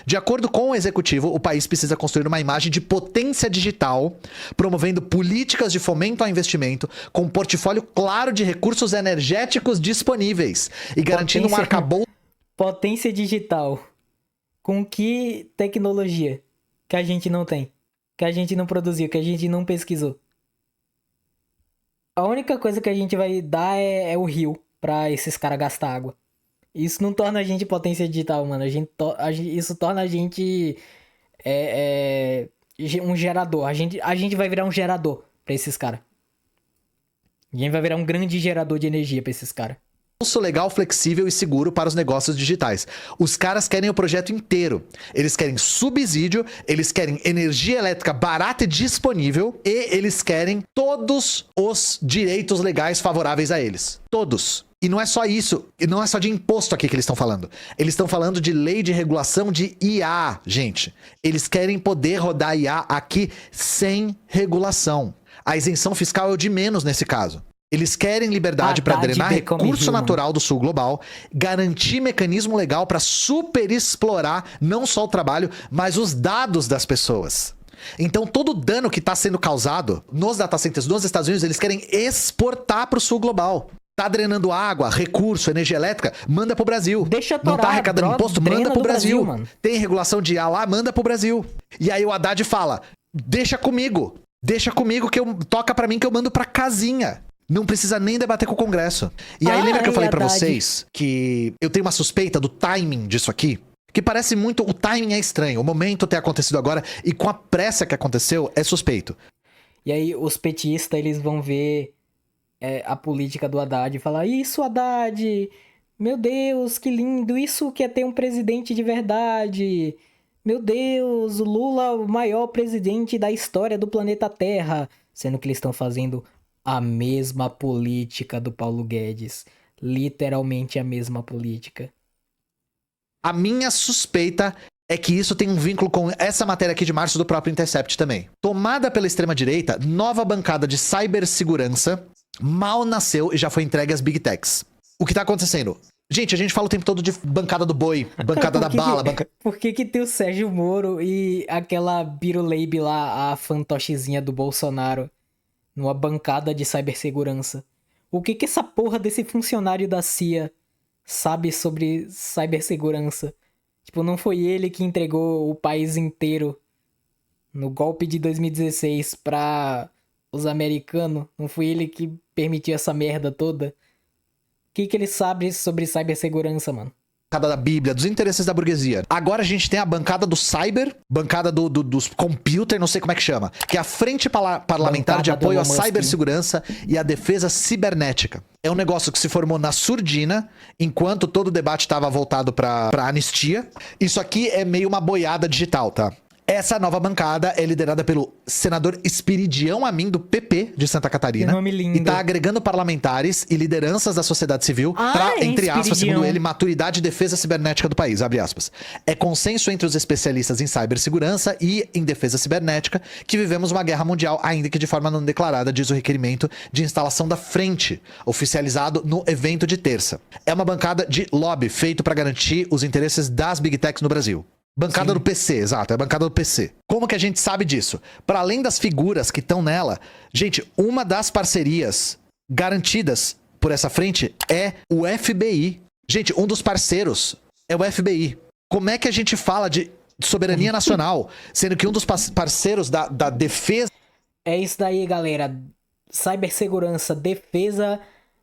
De acordo com o executivo, o país precisa construir uma imagem de potência digital, promovendo políticas de fomento ao investimento, com um portfólio claro de recursos energéticos disponíveis e garantindo um arcabouço. Potência digital. Com que tecnologia que a gente não tem? Que a gente não produziu, que a gente não pesquisou? A única coisa que a gente vai dar é o rio pra esses caras gastar água. Isso não torna a gente potência digital, mano. Isso torna a gente um gerador. A gente vai virar um gerador pra esses caras. A gente vai virar um grande gerador de energia pra esses caras. Legal, flexível e seguro para os negócios digitais. Os caras querem o projeto inteiro. Eles querem subsídio, eles querem energia elétrica barata e disponível e eles querem todos os direitos legais favoráveis a eles. Todos. E não é só isso, e não é só de imposto aqui que eles estão falando. Eles estão falando de lei de regulação de IA, gente. Eles querem poder rodar IA aqui sem regulação. A isenção fiscal é o de menos nesse caso. Eles querem liberdade para drenar recurso natural do sul global, garantir mecanismo legal para superexplorar não só o trabalho, mas os dados das pessoas. Então, todo o dano que está sendo causado nos data centers dos Estados Unidos, eles querem exportar para o sul global. Tá drenando água, recurso, energia elétrica, manda pro Brasil. Deixa não tá arrecadando imposto, manda pro Brasil. Mano. Tem regulação de IA lá, manda pro Brasil. E aí o Haddad fala, deixa comigo que toca pra mim que eu mando pra casinha. Não precisa nem debater com o Congresso. E aí lembra que eu falei pra vocês que eu tenho uma suspeita do timing disso aqui? Que parece muito, o timing é estranho, o momento ter acontecido agora e com a pressa que aconteceu é suspeito. E aí os petistas, eles vão ver a política do Haddad e falar, isso Haddad, meu Deus, que lindo, isso que é ter um presidente de verdade. Meu Deus, o Lula, o maior presidente da história do planeta Terra. Sendo que eles estão fazendo a mesma política do Paulo Guedes. Literalmente a mesma política. A minha suspeita é que isso tem um vínculo com essa matéria aqui de março do próprio Intercept também. Tomada pela extrema-direita, nova bancada de cibersegurança mal nasceu e já foi entregue às Big Techs. O que tá acontecendo? Gente, a gente fala o tempo todo de bancada do boi, bancada da bala. Por que tem o Sérgio Moro e aquela Biruleibe lá, a fantochezinha do Bolsonaro, numa bancada de cibersegurança? O que essa porra desse funcionário da CIA sabe sobre cibersegurança? Tipo, não foi ele que entregou o país inteiro no golpe de 2016 pra os americanos? Não foi ele que permitiu essa merda toda? O que ele sabe sobre cibersegurança, mano? Bancada da Bíblia, dos interesses da burguesia. Agora a gente tem a bancada do cyber, bancada dos computer, não sei como é que chama, que é a Frente Parlamentar bancada de Apoio à Cibersegurança e à Defesa Cibernética. É um negócio que se formou na surdina, enquanto todo o debate estava voltado pra anistia. Isso aqui é meio uma boiada digital, tá? Essa nova bancada é liderada pelo senador Espiridião Amin, do PP de Santa Catarina. Que nome lindo. E tá agregando parlamentares e lideranças da sociedade civil pra, entre aspas, segundo ele, maturidade e defesa cibernética do país, abre aspas. É consenso entre os especialistas em cibersegurança e em defesa cibernética que vivemos uma guerra mundial, ainda que de forma não declarada, diz o requerimento de instalação da frente, oficializado no evento de terça. É uma bancada de lobby feito para garantir os interesses das Big Techs no Brasil. Bancada Sim. do PC, exato, é a bancada do PC. Como que a gente sabe disso? Para além das figuras que estão nela, gente, uma das parcerias garantidas por essa frente é o FBI. Gente, um dos parceiros é o FBI. Como é que a gente fala de soberania nacional, sendo que um dos parceiros da defesa... É isso daí, galera. Cibersegurança, defesa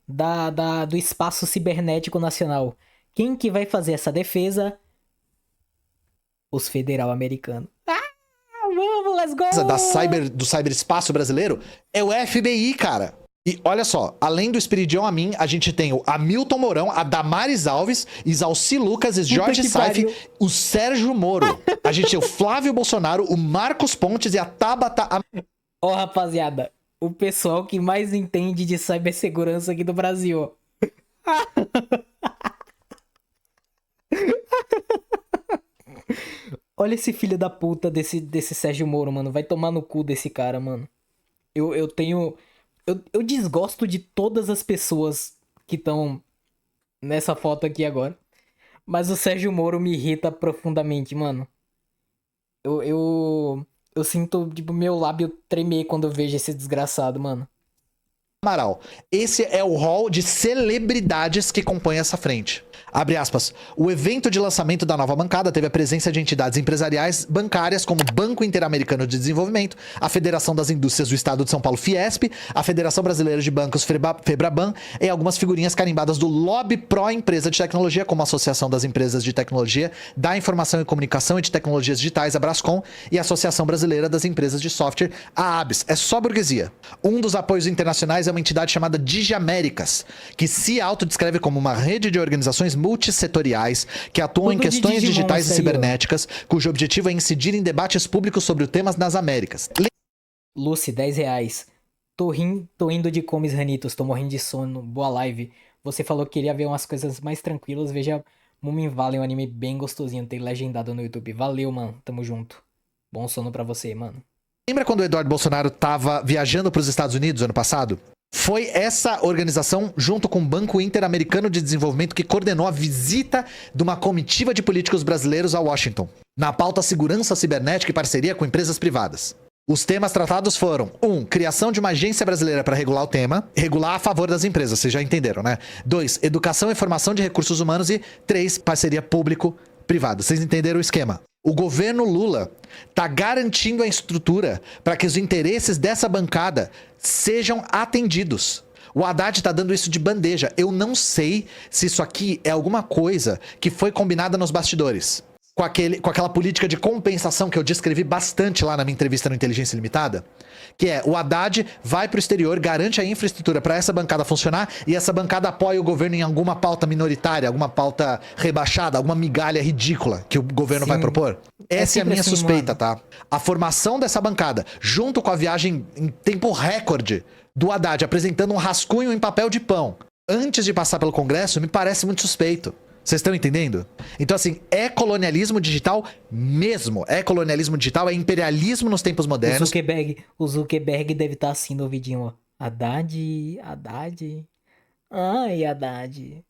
do espaço cibernético nacional. Quem que vai fazer essa defesa? Os federal americanos. Vamos, let's go! do cyberespaço brasileiro é o FBI, cara. E olha só, além do Espiridion Amin, a gente tem o Hamilton Mourão, a Damares Alves, Isalci Lucas, Jorge Saif, o Sérgio Moro. A gente tem o Flávio Bolsonaro, o Marcos Pontes e a Tabata... Ó, rapaziada, o pessoal que mais entende de cibersegurança aqui do Brasil. Olha esse filho da puta desse Sérgio Moro, mano. Vai tomar no cu desse cara, mano. Eu desgosto de todas as pessoas que estão nessa foto aqui agora. Mas o Sérgio Moro me irrita profundamente, mano. Eu sinto, tipo, meu lábio tremer quando eu vejo esse desgraçado, mano. Amaral. Esse é o hall de celebridades que compõem essa frente. Abre aspas. O evento de lançamento da nova bancada teve a presença de entidades empresariais bancárias como o Banco Interamericano de Desenvolvimento, a Federação das Indústrias do Estado de São Paulo, Fiesp, a Federação Brasileira de Bancos, Febraban, e algumas figurinhas carimbadas do lobby pró-empresa de tecnologia, como a Associação das Empresas de Tecnologia, da Informação e Comunicação e de Tecnologias Digitais, a Brascom, e a Associação Brasileira das Empresas de Software, a ABS. É só burguesia. Um dos apoios internacionais é uma entidade chamada Digiaméricas, que se autodescreve como uma rede de organizações multissetoriais que atuam em questões digitais e cibernéticas, cujo objetivo é incidir em debates públicos sobre os temas nas Américas. Lucy, R$10. Tô indo de comes ranitos, tô morrendo de sono. Boa live. Você falou que queria ver umas coisas mais tranquilas. Veja Moomin Valley, um anime bem gostosinho. Tem legendado no YouTube. Valeu, mano. Tamo junto. Bom sono pra você, mano. Lembra quando o Eduardo Bolsonaro tava viajando pros Estados Unidos ano passado? Foi essa organização, junto com o Banco Interamericano de Desenvolvimento, que coordenou a visita de uma comitiva de políticos brasileiros a Washington, na pauta segurança cibernética e parceria com empresas privadas. Os temas tratados foram: 1. Criação de uma agência brasileira para regular o tema, regular a favor das empresas, vocês já entenderam, né? 2. Educação e formação de recursos humanos e 3. Parceria público-privada. Vocês entenderam o esquema? O governo Lula está garantindo a estrutura para que os interesses dessa bancada sejam atendidos. O Haddad está dando isso de bandeja. Eu não sei se isso aqui é alguma coisa que foi combinada nos bastidores. Com aquela política de compensação que eu descrevi bastante lá na minha entrevista no Inteligência Limitada, que é: o Haddad vai para o exterior, garante a infraestrutura para essa bancada funcionar, e essa bancada apoia o governo em alguma pauta minoritária, alguma pauta rebaixada, alguma migalha ridícula que o governo vai propor. Essa é a minha suspeita, tá? A formação dessa bancada, junto com a viagem em tempo recorde do Haddad, apresentando um rascunho em papel de pão, antes de passar pelo Congresso, me parece muito suspeito. Vocês estão entendendo? Então, assim, é colonialismo digital mesmo. É colonialismo digital, é imperialismo nos tempos modernos. O Zuckerberg deve estar assim no vidinho, ó. Haddad. Ai, Haddad.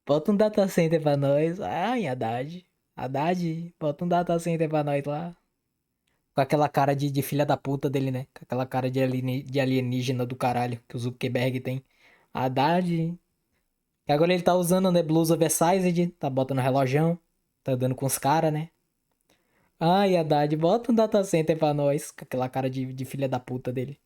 Bota um data center pra nós. Ai, Haddad. Bota um data center pra nós lá. Com aquela cara de filha da puta dele, né? Com aquela cara de alienígena do caralho que o Zuckerberg tem. Haddad. E agora ele tá usando, né, blusa oversized, tá botando relojão, tá dando com os caras, né? Ai, Haddad, bota um data center pra nós, com aquela cara de filha da puta dele.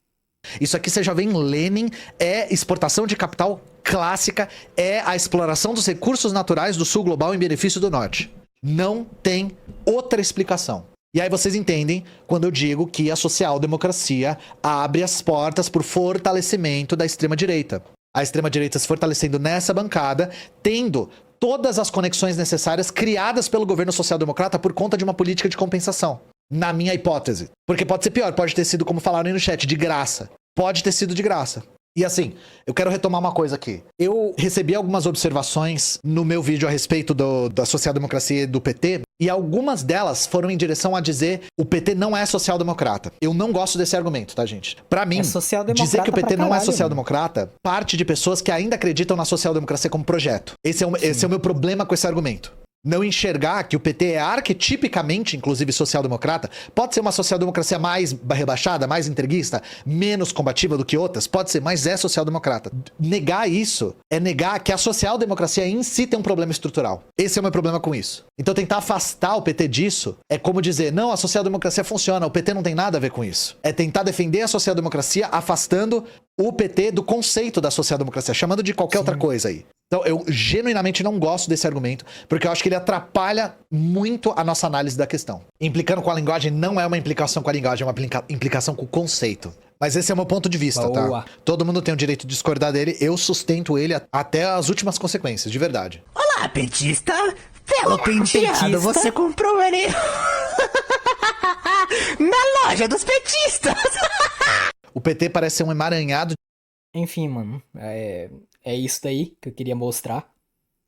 Isso aqui você já vê em Lenin, é exportação de capital clássica, é a exploração dos recursos naturais do sul global em benefício do norte. Não tem outra explicação. E aí vocês entendem quando eu digo que a social-democracia abre as portas por fortalecimento da extrema-direita. A extrema-direita se fortalecendo nessa bancada, tendo todas as conexões necessárias criadas pelo governo social-democrata por conta de uma política de compensação. Na minha hipótese. Porque pode ser pior, pode ter sido, como falaram aí no chat, de graça. Pode ter sido de graça. E assim, eu quero retomar uma coisa aqui. Eu recebi algumas observações no meu vídeo a respeito da social-democracia e do PT, e algumas delas foram em direção a dizer: o PT não é social-democrata. Eu não gosto desse argumento, tá, gente? Pra mim, dizer que o PT não é social-democrata parte de pessoas que ainda acreditam na social-democracia como projeto. Esse é o meu problema com esse argumento. Não enxergar que o PT é arquetipicamente, inclusive, social-democrata. Pode ser uma social-democracia mais rebaixada, mais entreguista, menos combativa do que outras, pode ser, mas é social-democrata. Negar isso é negar que a social-democracia em si tem um problema estrutural. Esse é o meu problema com isso. Então tentar afastar o PT disso é como dizer, não, a social-democracia funciona, o PT não tem nada a ver com isso. É tentar defender a social-democracia afastando o PT do conceito da social-democracia, chamando de qualquer outra coisa aí. Então, eu genuinamente não gosto desse argumento, porque eu acho que ele atrapalha muito a nossa análise da questão. Implicando com a linguagem não é uma implicação com a linguagem, é uma implicação com o conceito. Mas esse é o meu ponto de vista, Boa. tá? Todo mundo tem o direito de discordar dele, eu sustento ele até as últimas consequências, de verdade. Olá, petista! Belo penteado, petista? você comprou ele na loja dos petistas! O PT parece ser um emaranhado. Enfim, mano, é isso daí que eu queria mostrar.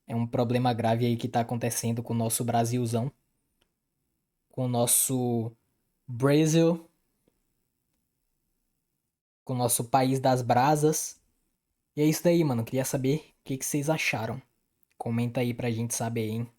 É um problema grave aí que tá acontecendo com o nosso Brasilzão. Com o nosso Brasil. Com o nosso país das brasas. E é isso daí, mano. Queria saber o que vocês acharam. Comenta aí pra gente saber, hein?